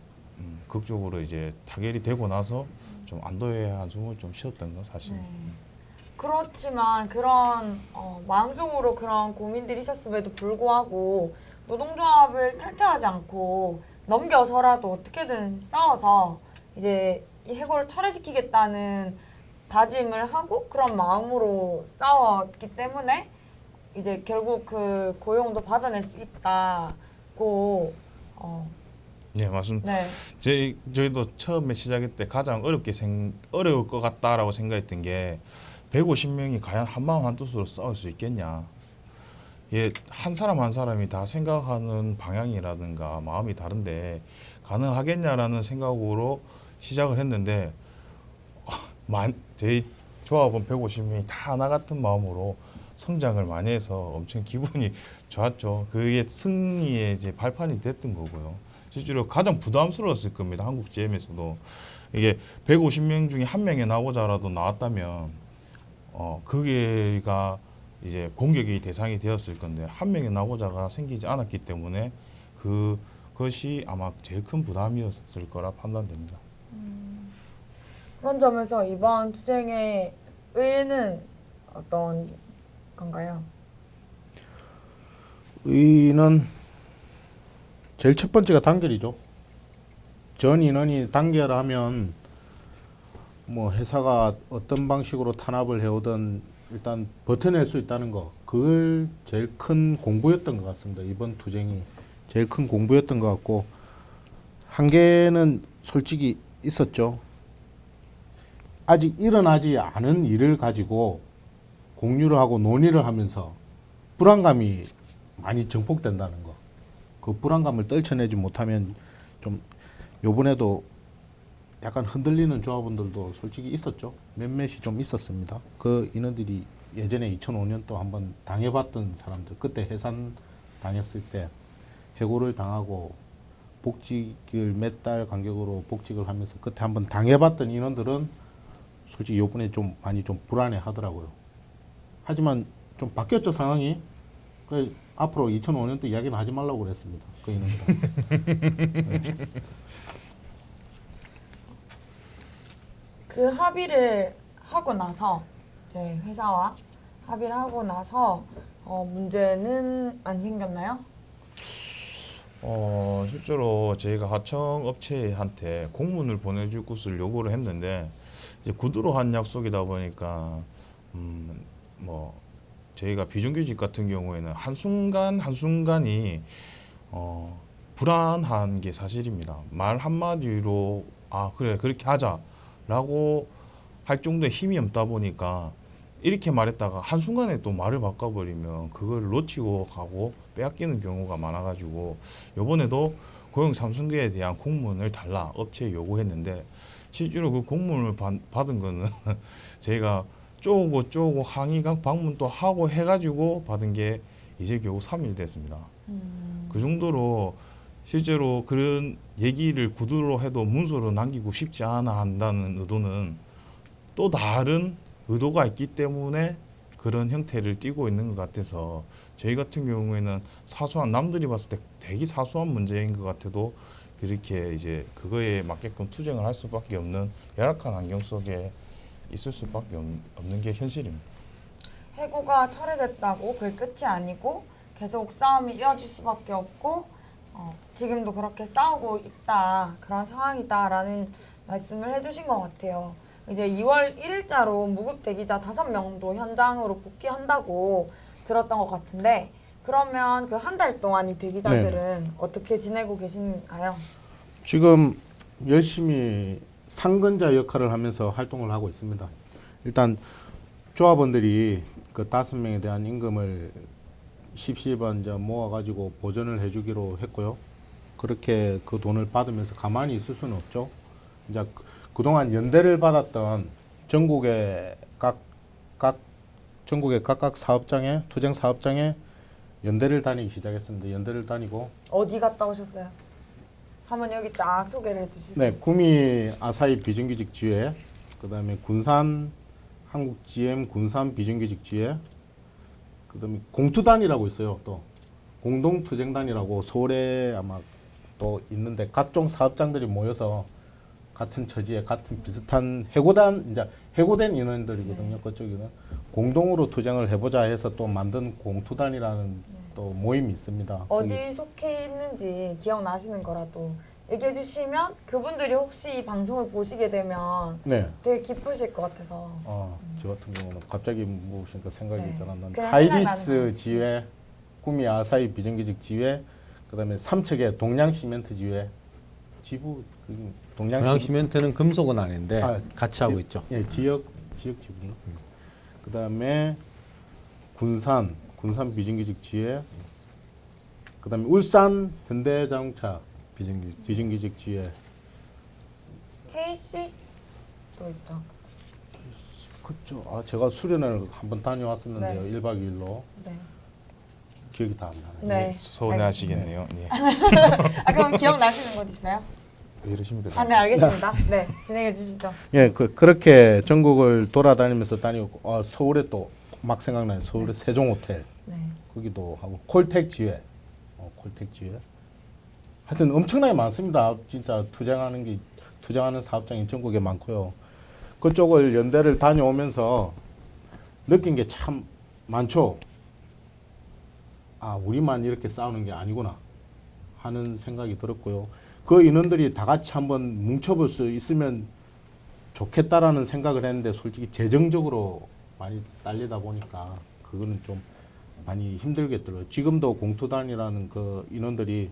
극적으로 이제 타결이 되고 나서 좀 안도의 한숨을 좀 쉬었던 건 사실입니다. 네. 그렇지만 그런 마음속으로 그런 고민들이 있었음에도 불구하고 노동조합을 탈퇴하지 않고 넘겨서라도 어떻게든 싸워서 이제 이 해고를 철회시키겠다는 다짐을 하고 그런 마음으로 싸웠기 때문에 이제 결국 그 고용도 받아낼 수 있다고 네, 맞습니다. 네. 저희도 처음에 시작할 때 가장 어려울 것 같다라고 생각했던 게 150명이 과연 한마음 한뜻으로 싸울 수 있겠냐. 한 사람 한 사람이 다 생각하는 방향이라든가 마음이 다른데 가능하겠냐라는 생각으로 시작을 했는데 저희 조합원 150명이 다 하나 같은 마음으로 성장을 많이 해서 엄청 기분이 좋았죠. 그게 승리의 이제 발판이 됐던 거고요. 실제로 가장 부담스러웠을 겁니다. 한국 GM에서도 이게 150명 중에 한 명이 나오자라도 나왔다면 그게가 이제 공격의 대상이 되었을 건데 한 명의 나고자가 생기지 않았기 때문에 그것이 아마 제일 큰 부담이었을 거라 판단됩니다. 그런 점에서 이번 투쟁의 의의는 어떤 건가요? 의의는 제일 첫 번째가 단결이죠. 전 인원이 단결하면 뭐 회사가 어떤 방식으로 탄압을 해오든 일단 버텨낼 수 있다는 거, 그걸 제일 큰 공부였던 것 같습니다. 이번 투쟁이 제일 큰 공부였던 것 같고, 한계는 솔직히 있었죠. 아직 일어나지 않은 일을 가지고 공유를 하고 논의를 하면서 불안감이 많이 증폭된다는 거. 그 불안감을 떨쳐내지 못하면 좀 요번에도 약간 흔들리는 조합원들도 솔직히 있었죠. 몇몇이 좀 있었습니다. 그 인원들이 예전에 2005년도 한번 당해봤던 사람들, 그때 해산 당했을 때 해고를 당하고 복직을 몇 달 간격으로 복직을 하면서 그때 한번 당해봤던 인원들은 솔직히 요번에 좀 많이 좀 불안해 하더라고요. 하지만 좀 바뀌었죠, 상황이. 그 앞으로 2005년도 이야기는 하지 말라고 그랬습니다. 그 인원들은. 그 합의를 하고 나서 이제 회사와 합의를 하고 나서 문제는 안 생겼나요? 실제로 저희가 하청 업체한테 공문을 보내줄 것을 요구를 했는데 이제 구두로 한 약속이다 보니까 뭐 저희가 비정규직 같은 경우에는 한순간 한순간이 불안한 게 사실입니다. 말 한마디로 아 그래 그렇게 하자라고 할 정도의 힘이 없다 보니까 이렇게 말했다가 한순간에 또 말을 바꿔버리면 그걸 놓치고 가고 빼앗기는 경우가 많아가지고 요번에도 고용 삼승계에 대한 공문을 달라 업체에 요구했는데 실제로 그 공문을 받은 거는 저희가 쪼고 항의 방문 또 하고 해가지고 받은 게 이제 겨우 3일 됐습니다. 그 정도로 실제로 그런 얘기를 구두로 해도 문서로 남기고 싶지 않아 한다는 의도는 또 다른 의도가 있기 때문에 그런 형태를 띠고 있는 것 같아서 저희 같은 경우에는 사소한 남들이 봤을 때 되게 사소한 문제인 것 같아도 그렇게 이제 그거에 맞게끔 투쟁을 할 수밖에 없는 열악한 환경 속에 있을 수밖에 없는 게 현실입니다. 해고가 철회됐다고 그게 끝이 아니고 계속 싸움이 이어질 수밖에 없고 지금도 그렇게 싸우고 있다 그런 상황이다라는 말씀을 해주신 것 같아요. 이제 2월 1일자로 무급 대기자 5명도 현장으로 복귀한다고 들었던 것 같은데 그러면 그 한 달 동안 이 대기자들은 어떻게 지내고 계신가요? 지금 열심히 상근자 역할을 하면서 활동을 하고 있습니다. 일단 조합원들이 그 5명에 대한 임금을 십시반 모아가지고 보전을 해주기로 했고요. 그렇게 그 돈을 받으면서 가만히 있을 수는 없죠. 이제 그동안 연대를 받았던 전국의 각각 사업장에 투쟁 사업장에 연대를 다니기 시작했습니다. 연대를 다니고 어디 갔다 오셨어요? 한번 여기 쫙 소개를 해주시죠. 네, 구미 아사히 비정규직 지회, 그다음에 군산 한국 GM 군산 비정규직 지회, 그다음에 공투단이라고 있어요. 또 공동투쟁단이라고 서울에 아마 또 있는데 각종 사업장들이 모여서 같은 처지에 같은 비슷한 해고된 인원들이거든요. 그쪽에는 공동으로 투쟁을 해보자 해서 또 만든 공투단이라는 또 모임이 있습니다. 어디 속해 있는지 기억나시는 거라도 얘기해 주시면 그분들이 혹시 이 방송을 보시게 되면 네. 되게 기쁘실 것 같아서. 저 같은 경우는 갑자기 물으시니까 생각이 네. 잘 안 나는데 그냥 하이디스 생각나는 지회, 구미 아사히 비정규직 지회, 그다음에 삼척의 동양시멘트 지회, 지부 동양시멘트는 금속은 아닌데 같이 하고 지- 있죠. 예, 지역 지부인가. 그다음에 군산 비정규직 지회, 그다음에 울산 현대자동차 비정규직 지회. KC 또 있죠. 그렇죠. 제가 수련을 한번 다녀왔었는데요. 네. 1박 2일로 네. 기억이 다 안 나요. 네. 서운해하시겠네요. 네. 그럼 기억나시는 곳 있어요? 왜 이러십니까? 네, 알겠습니다. 네, 진행해 주시죠. 예, 그렇게 전국을 돌아다니면서 다니고 서울에 또 막 생각나요. 서울의 세종 호텔 네. 거기도 하고 콜텍 지회, 하여튼 엄청나게 많습니다. 진짜 투쟁하는 사업장이 전국에 많고요. 그쪽을 연대를 다녀오면서 느낀 게 참 많죠. 우리만 이렇게 싸우는 게 아니구나 하는 생각이 들었고요. 그 인원들이 다 같이 한번 뭉쳐볼 수 있으면 좋겠다라는 생각을 했는데 솔직히 재정적으로 많이 딸리다 보니까 그거는 좀 많이 힘들겠더라고요. 지금도 공투단이라는 그 인원들이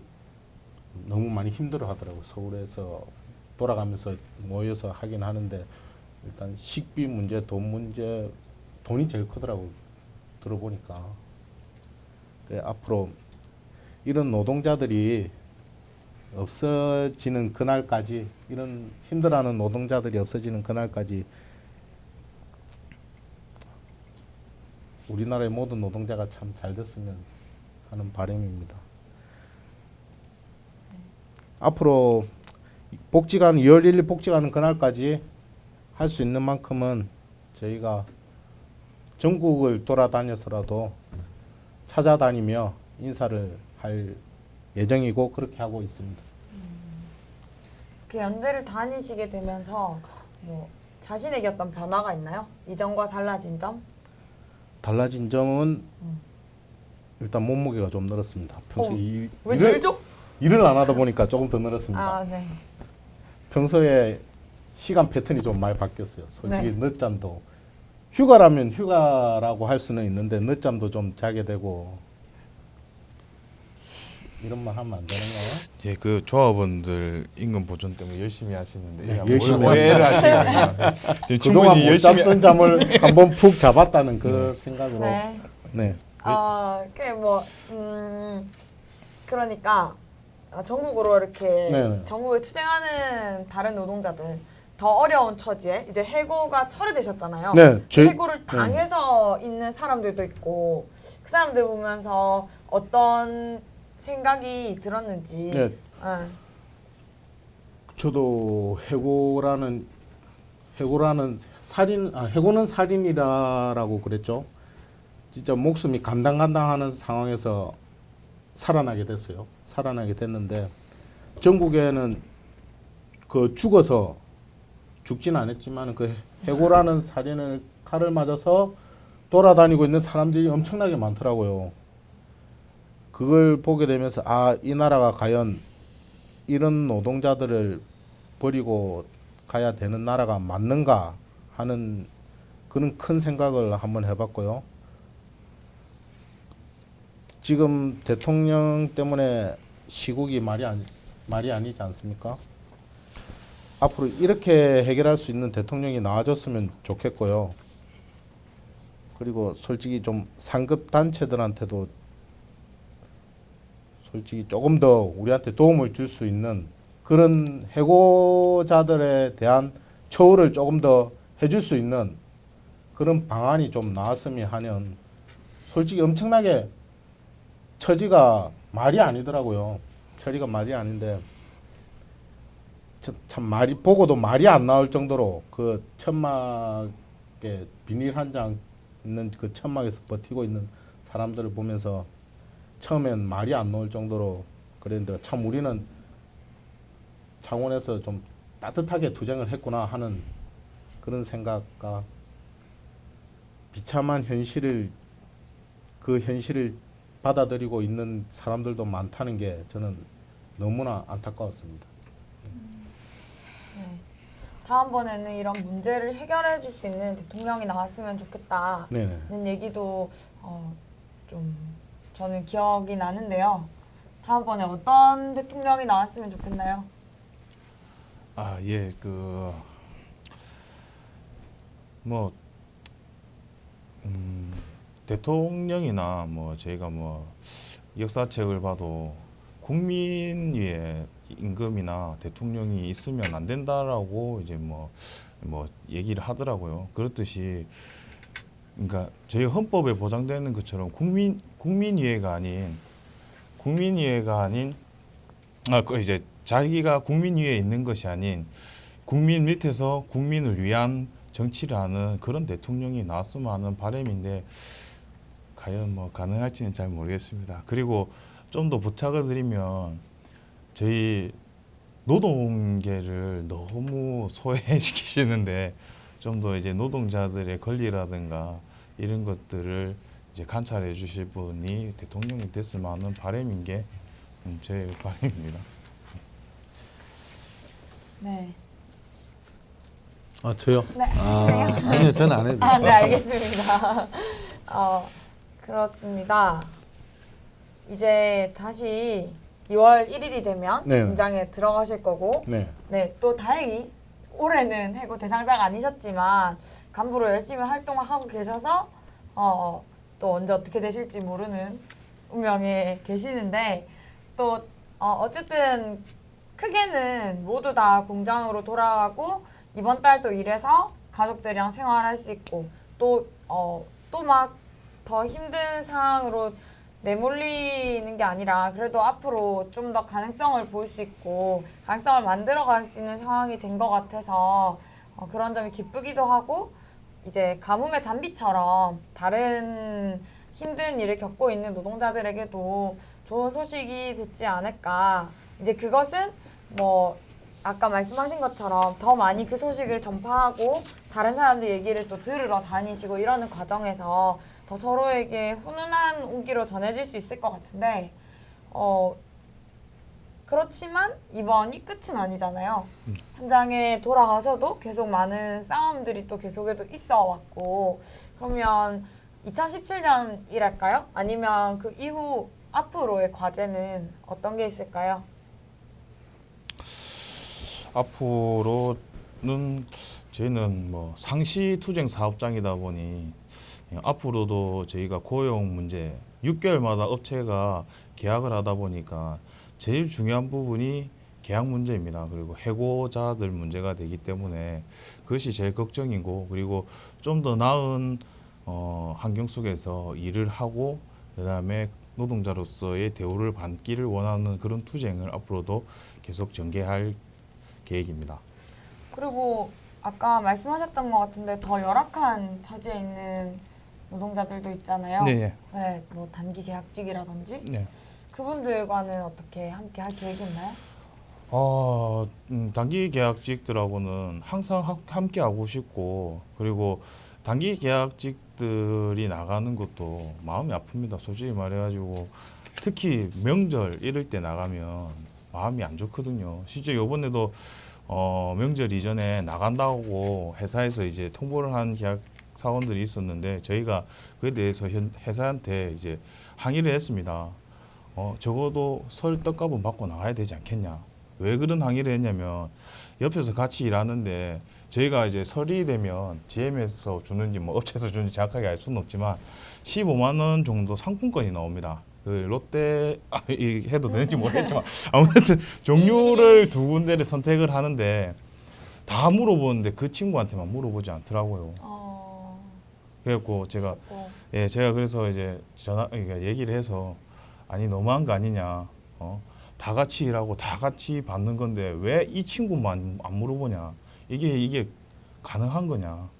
너무 많이 힘들어 하더라고요. 서울에서 돌아가면서 모여서 하긴 하는데 일단 식비 문제, 돈이 제일 크더라고요. 들어보니까. 앞으로 이런 노동자들이 없어지는 그날까지, 이런 힘들어하는 노동자들이 없어지는 그날까지 우리나라의 모든 노동자가 참 잘 됐으면 하는 바람입니다. 앞으로 2월 1일 복직하는 그날까지 할 수 있는 만큼은 저희가 전국을 돌아다녀서라도 찾아다니며 인사를 할 예정이고 그렇게 하고 있습니다. 그 연대를 다니시게 되면서 뭐 자신에게 어떤 변화가 있나요? 이전과 달라진 점? 달라진 점은 일단 몸무게가 좀 늘었습니다. 평소에 왜 늘죠? 일을 안 하다 보니까 조금 더 늘었습니다. 네. 평소에 시간 패턴이 좀 많이 바뀌었어요. 솔직히 네. 늦잠도 휴가라면 휴가라고 할 수는 있는데 늦잠도 좀 자게 되고 이런 말 하면 안 되는가요? 예, 그 조합원들 임금 보존 때문에 열심히 하시는데 네, 이게 열심히 오해를 하시는 지금 그동안 충분히 못 열심히 잤던 잠을 한번 푹 잡았다는 그 생각으로 네. 네. 그뭐 그러니까 전국으로 이렇게 네네. 전국에 투쟁하는 다른 노동자들 더 어려운 처지에 이제 해고가 철회되셨잖아요. 네, 해고를 당해서 있는 사람들도 있고 그 사람들 보면서 어떤 생각이 들었는지. 네. 저도 해고는 해고는 살인이라고 그랬죠. 진짜 목숨이 간당간당하는 상황에서 살아나게 됐어요. 살아나게 됐는데 전국에는 그 죽어서 죽진 않았지만 그 해고라는 살인을 칼을 맞아서 돌아다니고 있는 사람들이 엄청나게 많더라고요. 그걸 보게 되면서 이 나라가 과연 이런 노동자들을 버리고 가야 되는 나라가 맞는가 하는 그런 큰 생각을 한번 해봤고요. 지금 대통령 때문에 시국이 말이 아니지 않습니까? 앞으로 이렇게 해결할 수 있는 대통령이 나와줬으면 좋겠고요. 그리고 솔직히 좀 상급 단체들한테도 솔직히 조금 더 우리한테 도움을 줄 수 있는 그런 해고자들에 대한 처우를 조금 더 해줄 수 있는 그런 방안이 좀 나왔으면 하는 솔직히 엄청나게 처지가 말이 아니더라고요. 처지가 말이 아닌데 참 말이 보고도 말이 안 나올 정도로 그 천막에 비닐 한 장 있는 그 천막에서 버티고 있는 사람들을 보면서 처음엔 말이 안 나올 정도로 그랬는데 참 우리는 창원에서 좀 따뜻하게 투쟁을 했구나 하는 그런 생각과 비참한 현실을 그 현실을 받아들이고 있는 사람들도 많다는 게 저는 너무나 안타까웠습니다. 네. 다음번에는 이런 문제를 해결해 줄 수 있는 대통령이 나왔으면 좋겠다는 네네. 얘기도 좀 저는 기억이 나는데요. 다음번에 어떤 대통령이 나왔으면 좋겠나요? 예, 대통령이나 저희가 역사책을 봐도 국민 위에 임금이나 대통령이 있으면 안 된다라고 이제 얘기를 하더라고요. 그렇듯이 그러니까 저희 헌법에 보장되는 것처럼 국민 위해가 아닌 이제 자기가 국민 위에 있는 것이 아닌 국민 밑에서 국민을 위한 정치를 하는 그런 대통령이 나왔으면 하는 바람인데 과연 가능할지는 잘 모르겠습니다. 그리고 좀 더 부탁을 드리면 저희 노동계를 너무 소외시키시는데 좀 더 이제 노동자들의 권리라든가 이런 것들을 이제 관찰해 주실 분이 대통령이 됐으면 하는 바람인 게 제 바람입니다. 네. 저요? 네, 하시네요. 아니요, 저는 안 해도 네, 알겠습니다. 그렇습니다. 이제 다시 2월 1일이 되면 네. 공장에 들어가실 거고, 네. 네, 또 다행히 올해는 해고 대상자가 아니셨지만 간부로 열심히 활동을 하고 계셔서 또 언제 어떻게 되실지 모르는 운명에 계시는데 또 어쨌든 크게는 모두 다 공장으로 돌아가고 이번 달 또 일해서 가족들이랑 생활할 수 있고 또 막 더 힘든 상황으로 내몰리는 게 아니라 그래도 앞으로 좀 더 가능성을 볼 수 있고 가능성을 만들어갈 수 있는 상황이 된 것 같아서 그런 점이 기쁘기도 하고 이제 가뭄의 단비처럼 다른 힘든 일을 겪고 있는 노동자들에게도 좋은 소식이 됐지 않을까. 이제 그것은 아까 말씀하신 것처럼 더 많이 그 소식을 전파하고 다른 사람들 얘기를 또 들으러 다니시고 이러는 과정에서 더 서로에게 훈훈한 온기로 전해질 수 있을 것 같은데 그렇지만 이번이 끝은 아니잖아요. 현장에 돌아가서도 계속 많은 싸움들이 또 계속해도 있어 왔고, 그러면 2017년이랄까요? 아니면 그 이후 앞으로의 과제는 어떤 게 있을까요? 앞으로는 저희는 뭐 상시 투쟁 사업장이다 보니 앞으로도 저희가 고용 문제 6개월마다 업체가 계약을 하다 보니까 제일 중요한 부분이 계약 문제입니다. 그리고 해고자들 문제가 되기 때문에 그것이 제일 걱정이고, 그리고 좀 더 나은 환경 속에서 일을 하고 그다음에 노동자로서의 대우를 받기를 원하는 그런 투쟁을 앞으로도 계속 전개할 계획입니다. 그리고 아까 말씀하셨던 것 같은데 더 열악한 처지에 있는 노동자들도 있잖아요. 네, 네, 뭐 단기 계약직이라든지 네. 그분들과는 어떻게 함께 할 계획이 있나요? 단기 계약직들하고는 항상 함께 하고 싶고, 그리고 단기 계약직들이 나가는 것도 마음이 아픕니다. 솔직히 말해가지고 특히 명절 이럴 때 나가면 마음이 안 좋거든요. 실제 요번에도 명절 이전에 나간다고 회사에서 이제 통보를 한 계약 사원들이 있었는데 저희가 그에 대해서 회사한테 이제 항의를 했습니다. 적어도 설 떡값은 받고 나가야 되지 않겠냐. 왜 그런 항의를 했냐면 옆에서 같이 일하는데 저희가 이제 설이 되면 GM에서 주는지 뭐 업체에서 주는지 정확하게 알 수는 없지만 15만 원 정도 상품권이 나옵니다. 그 롯데 해도 되는지 모르겠지만 아무튼 종류를 두 군데를 선택을 하는데 다 물어보는데 그 친구한테만 물어보지 않더라고요. 그래갖고 제가 제가 그래서 이제 그러니까 얘기를 해서 아니 너무한 거 아니냐. 다 같이 일하고 다 같이 받는 건데 왜 이 친구만 안 물어보냐. 이게 가능한 거냐.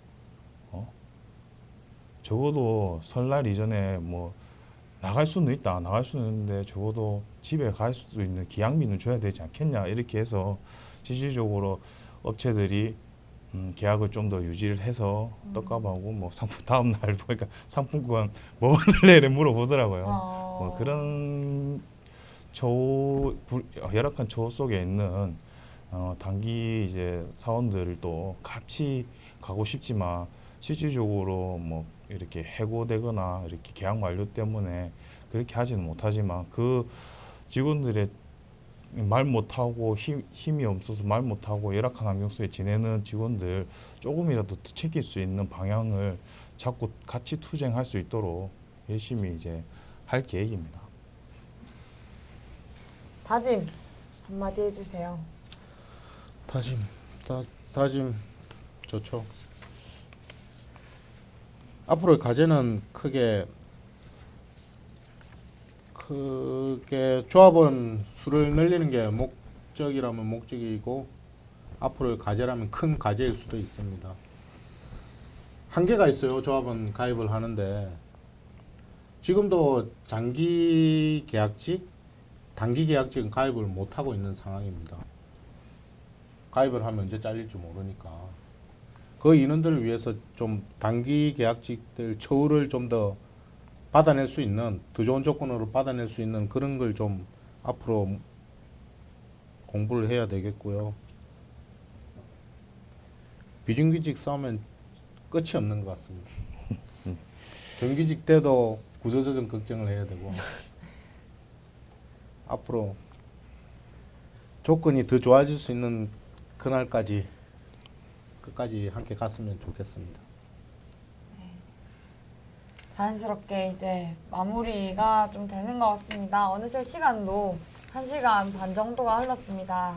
적어도 설날 이전에 뭐 나갈 수는 있다. 나갈 수는 있는데 적어도 집에 갈 수 있는 기약비는 줘야 되지 않겠냐. 이렇게 해서 실질적으로 업체들이 계약을 좀 더 유지를 해서 떡값하고 뭐 상품 다음 날 보니까 상품권 뭐 받을래 물어보더라고요. 뭐 그런 열악한 처우 속에 있는 단기 이제 사원들도 같이 가고 싶지만 실질적으로 뭐 이렇게 해고되거나 이렇게 계약 만료 때문에 그렇게 하지는 못하지만 그 직원들의 말 못하고 힘이 없어서 말 못하고 열악한 환경 속에 지내는 직원들 조금이라도 챙길 수 있는 방향을 잡고 같이 투쟁할 수 있도록 열심히 이제 할 계획입니다. 다짐 한마디 해주세요. 다짐 좋죠. 앞으로의 과제는 크게 조합원 수를 늘리는 게 목적이라면 목적이고 앞으로의 과제라면 큰 과제일 수도 있습니다. 한계가 있어요. 조합원 가입을 하는데 지금도 장기 계약직, 단기 계약직은 가입을 못하고 있는 상황입니다. 가입을 하면 언제 잘릴지 모르니까 그 인원들을 위해서 좀 단기 계약직들 처우를 좀 더 받아낼 수 있는, 더 좋은 조건으로 받아낼 수 있는 그런 걸 좀 앞으로 공부를 해야 되겠고요. 비정규직 싸우면 끝이 없는 것 같습니다. 정규직 때도 구조조정 걱정을 해야 되고 앞으로 조건이 더 좋아질 수 있는 그날까지 끝까지 함께 갔으면 좋겠습니다. 자연스럽게 이제 마무리가 좀 되는 것 같습니다. 어느새 시간도 1시간 반 정도가 흘렀습니다.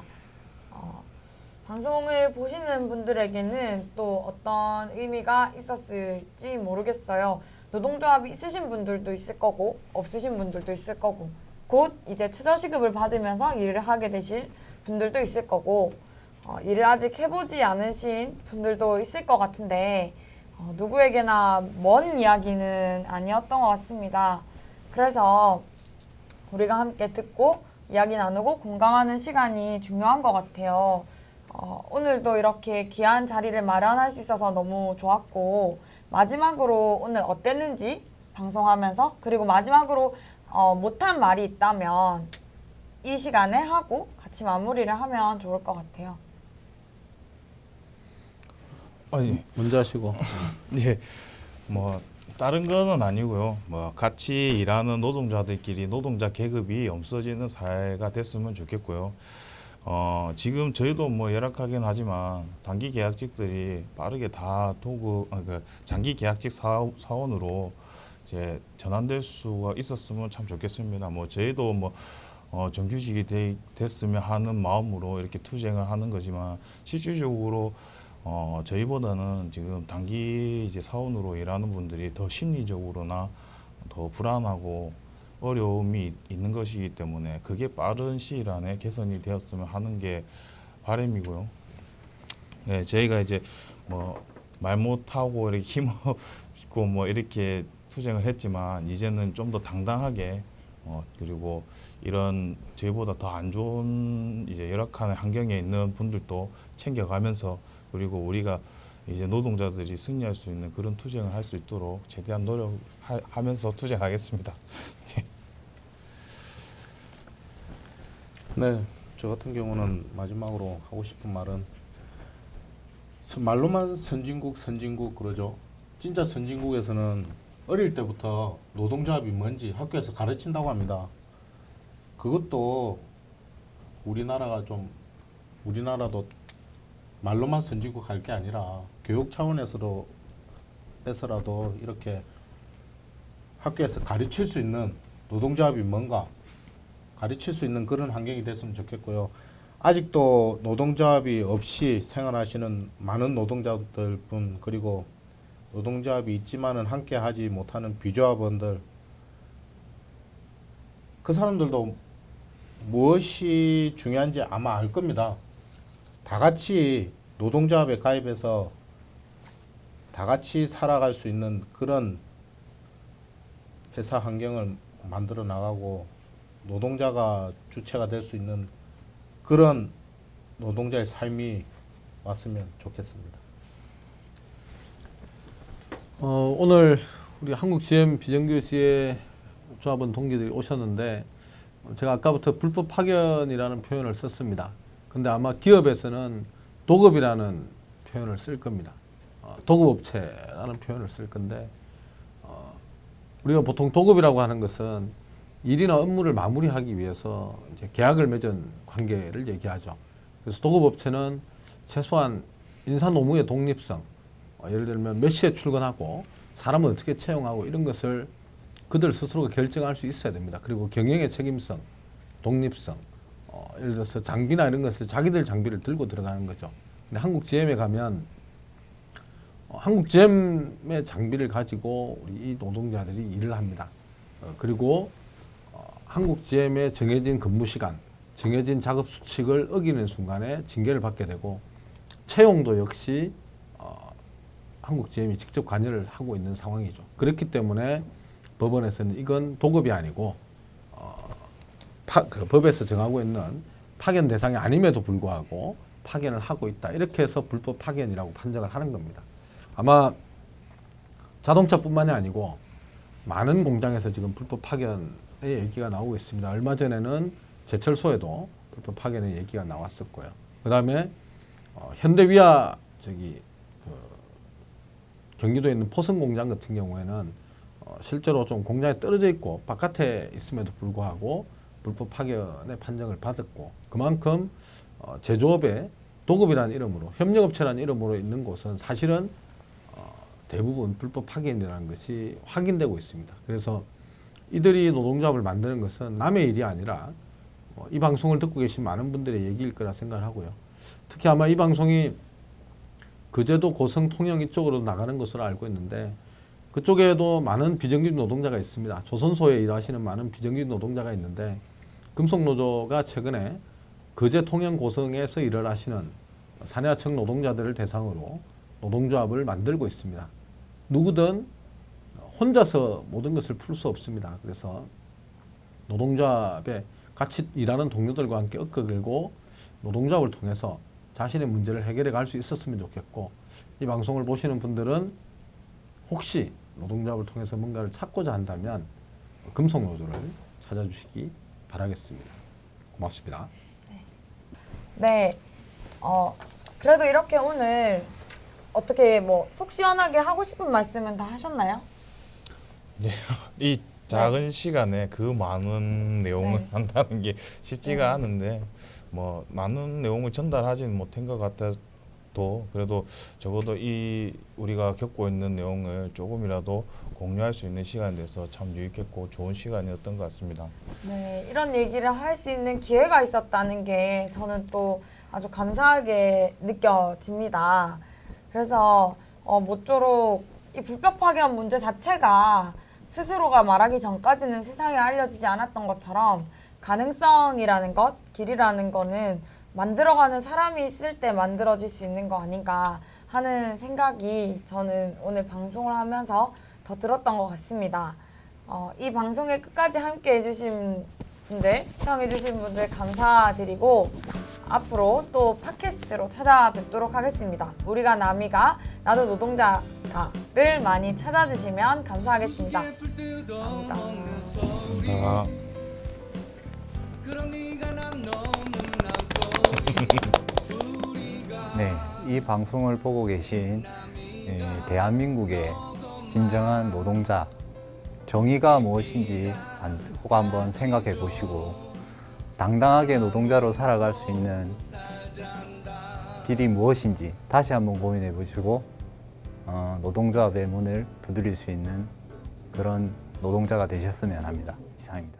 방송을 보시는 분들에게는 또 어떤 의미가 있었을지 모르겠어요. 노동조합이 있으신 분들도 있을 거고 없으신 분들도 있을 거고 곧 이제 최저시급을 받으면서 일을 하게 되실 분들도 있을 거고 일을 아직 해보지 않으신 분들도 있을 것 같은데 누구에게나 먼 이야기는 아니었던 것 같습니다. 그래서 우리가 함께 듣고 이야기 나누고 공감하는 시간이 중요한 것 같아요. 오늘도 이렇게 귀한 자리를 마련할 수 있어서 너무 좋았고 마지막으로 오늘 어땠는지 방송하면서 그리고 마지막으로 못한 말이 있다면 이 시간에 하고 같이 마무리를 하면 좋을 것 같아요. 아니, 먼저 하시고. 예, 뭐 다른 거는 아니고요. 뭐 같이 일하는 노동자들끼리 노동자 계급이 없어지는 사회가 됐으면 좋겠고요. 지금 저희도 뭐 열악하긴 하지만 단기 계약직들이 빠르게 다 그 장기 계약직 사원으로 이제 전환될 수가 있었으면 참 좋겠습니다. 뭐 저희도 뭐 정규직이 됐으면 하는 마음으로 이렇게 투쟁을 하는 거지만 실질적으로 저희보다는 지금 단기 이제 사원으로 일하는 분들이 더 심리적으로나 더 불안하고 어려움이 있는 것이기 때문에 그게 빠른 시일 안에 개선이 되었으면 하는 게 바람이고요. 네, 저희가 이제 뭐 말 못하고 이렇게 힘없고 뭐 이렇게 투쟁을 했지만 이제는 좀 더 당당하게 그리고 이런 저희보다 더 안 좋은 이제 열악한 환경에 있는 분들도 챙겨가면서 그리고 우리가 이제 노동자들이 승리할 수 있는 그런 투쟁을 할 수 있도록 최대한 노력하면서 투쟁하겠습니다. 네, 저 같은 경우는 마지막으로 하고 싶은 말은 말로만 선진국 그러죠. 진짜 선진국에서는 어릴 때부터 노동조합이 뭔지 학교에서 가르친다고 합니다. 그것도 우리나라도 말로만 선진국 할 게 아니라 교육 차원에서라도 이렇게 학교에서 가르칠 수 있는 노동조합이 뭔가 가르칠 수 있는 그런 환경이 됐으면 좋겠고요. 아직도 노동조합이 없이 생활하시는 많은 노동자들 분 그리고 노동조합이 있지만은 함께 하지 못하는 비조합원들 그 사람들도 무엇이 중요한지 아마 알 겁니다. 다 같이 노동조합에 가입해서 다 같이 살아갈 수 있는 그런 회사 환경을 만들어 나가고 노동자가 주체가 될 수 있는 그런 노동자의 삶이 왔으면 좋겠습니다. 오늘 우리 한국 GM 비정규직의 조합원 동기들이 오셨는데 제가 아까부터 불법 파견이라는 표현을 썼습니다. 근데 아마 기업에서는 도급이라는 표현을 쓸 겁니다. 도급업체라는 표현을 쓸 건데 우리가 보통 도급이라고 하는 것은 일이나 업무를 마무리하기 위해서 이제 계약을 맺은 관계를 얘기하죠. 그래서 도급업체는 최소한 인사 노무의 독립성, 예를 들면 몇 시에 출근하고 사람을 어떻게 채용하고 이런 것을 그들 스스로가 결정할 수 있어야 됩니다. 그리고 경영의 책임성, 독립성, 예를 들어서 장비나 이런 것을 자기들 장비를 들고 들어가는 거죠. 근데 한국 GM에 가면 한국 GM의 장비를 가지고 우리 이 노동자들이 일을 합니다. 그리고 한국 GM의 정해진 근무 시간, 정해진 작업 수칙을 어기는 순간에 징계를 받게 되고 채용도 역시 한국 GM이 직접 관여를 하고 있는 상황이죠. 그렇기 때문에 법원에서는 이건 도급이 아니고 그 법에서 정하고 있는 파견 대상이 아님에도 불구하고 파견을 하고 있다. 이렇게 해서 불법 파견이라고 판정을 하는 겁니다. 아마 자동차뿐만이 아니고 많은 공장에서 지금 불법 파견의 얘기가 나오고 있습니다. 얼마 전에는 제철소에도 불법 파견의 얘기가 나왔었고요. 그 다음에 현대위아 경기도에 있는 포승 공장 같은 경우에는 실제로 좀 공장에 떨어져 있고 바깥에 있음에도 불구하고 불법 파견의 판정을 받았고 그만큼 제조업에 도급이라는 이름으로 협력업체라는 이름으로 있는 곳은 사실은 대부분 불법 파견이라는 것이 확인되고 있습니다. 그래서 이들이 노동조합을 만드는 것은 남의 일이 아니라 이 방송을 듣고 계신 많은 분들의 얘기일 거라 생각을 하고요. 특히 아마 이 방송이 그제도 고성 통영 이쪽으로 나가는 것으로 알고 있는데 그쪽에도 많은 비정규직 노동자가 있습니다. 조선소에 일하시는 많은 비정규직 노동자가 있는데 금속노조가 최근에 그제 통영 고성에서 일을 하시는 사내하청 노동자들을 대상으로 노동조합을 만들고 있습니다. 누구든 혼자서 모든 것을 풀 수 없습니다. 그래서 노동조합에 같이 일하는 동료들과 함께 엮어들고 노동조합을 통해서 자신의 문제를 해결해 갈 수 있었으면 좋겠고 이 방송을 보시는 분들은 혹시 노동조합을 통해서 뭔가를 찾고자 한다면 금속노조를 찾아주시기 바라겠습니다. 고맙습니다. 네. 그래도 이렇게 오늘 어떻게 뭐 속 시원하게 하고 싶은 말씀은 다 하셨나요? 이 작은 시간에 그 많은 내용을 네. 한다는 게 쉽지가 네. 않은데 뭐 많은 내용을 전달하지는 못한 것 같아도 그래도 적어도 이 우리가 겪고 있는 내용을 조금이라도 공유할 수 있는 시간이 돼서 참 유익했고 좋은 시간이었던 것 같습니다. 네, 이런 얘기를 할 수 있는 기회가 있었다는 게 저는 또 아주 감사하게 느껴집니다. 그래서 모쪼록 이 불법 파견 문제 자체가 스스로가 말하기 전까지는 세상에 알려지지 않았던 것처럼 가능성이라는 것, 길이라는 거는 만들어가는 사람이 있을 때 만들어질 수 있는 거 아닌가 하는 생각이 저는 오늘 방송을 하면서 더 들었던 것 같습니다. 이 방송에 끝까지 함께 해주신 분들, 시청해주신 분들 감사드리고 앞으로 또 팟캐스트로 찾아뵙도록 하겠습니다. 우리가 남이가 나도 노동자다를 많이 찾아주시면 감사하겠습니다. 감사합니다. 아, 네, 이 방송을 보고 계신 대한민국의 진정한 노동자, 정의가 무엇인지 꼭 한번 생각해 보시고 당당하게 노동자로 살아갈 수 있는 길이 무엇인지 다시 한번 고민해 보시고 노동조합의 문을 두드릴 수 있는 그런 노동자가 되셨으면 합니다. 이상입니다.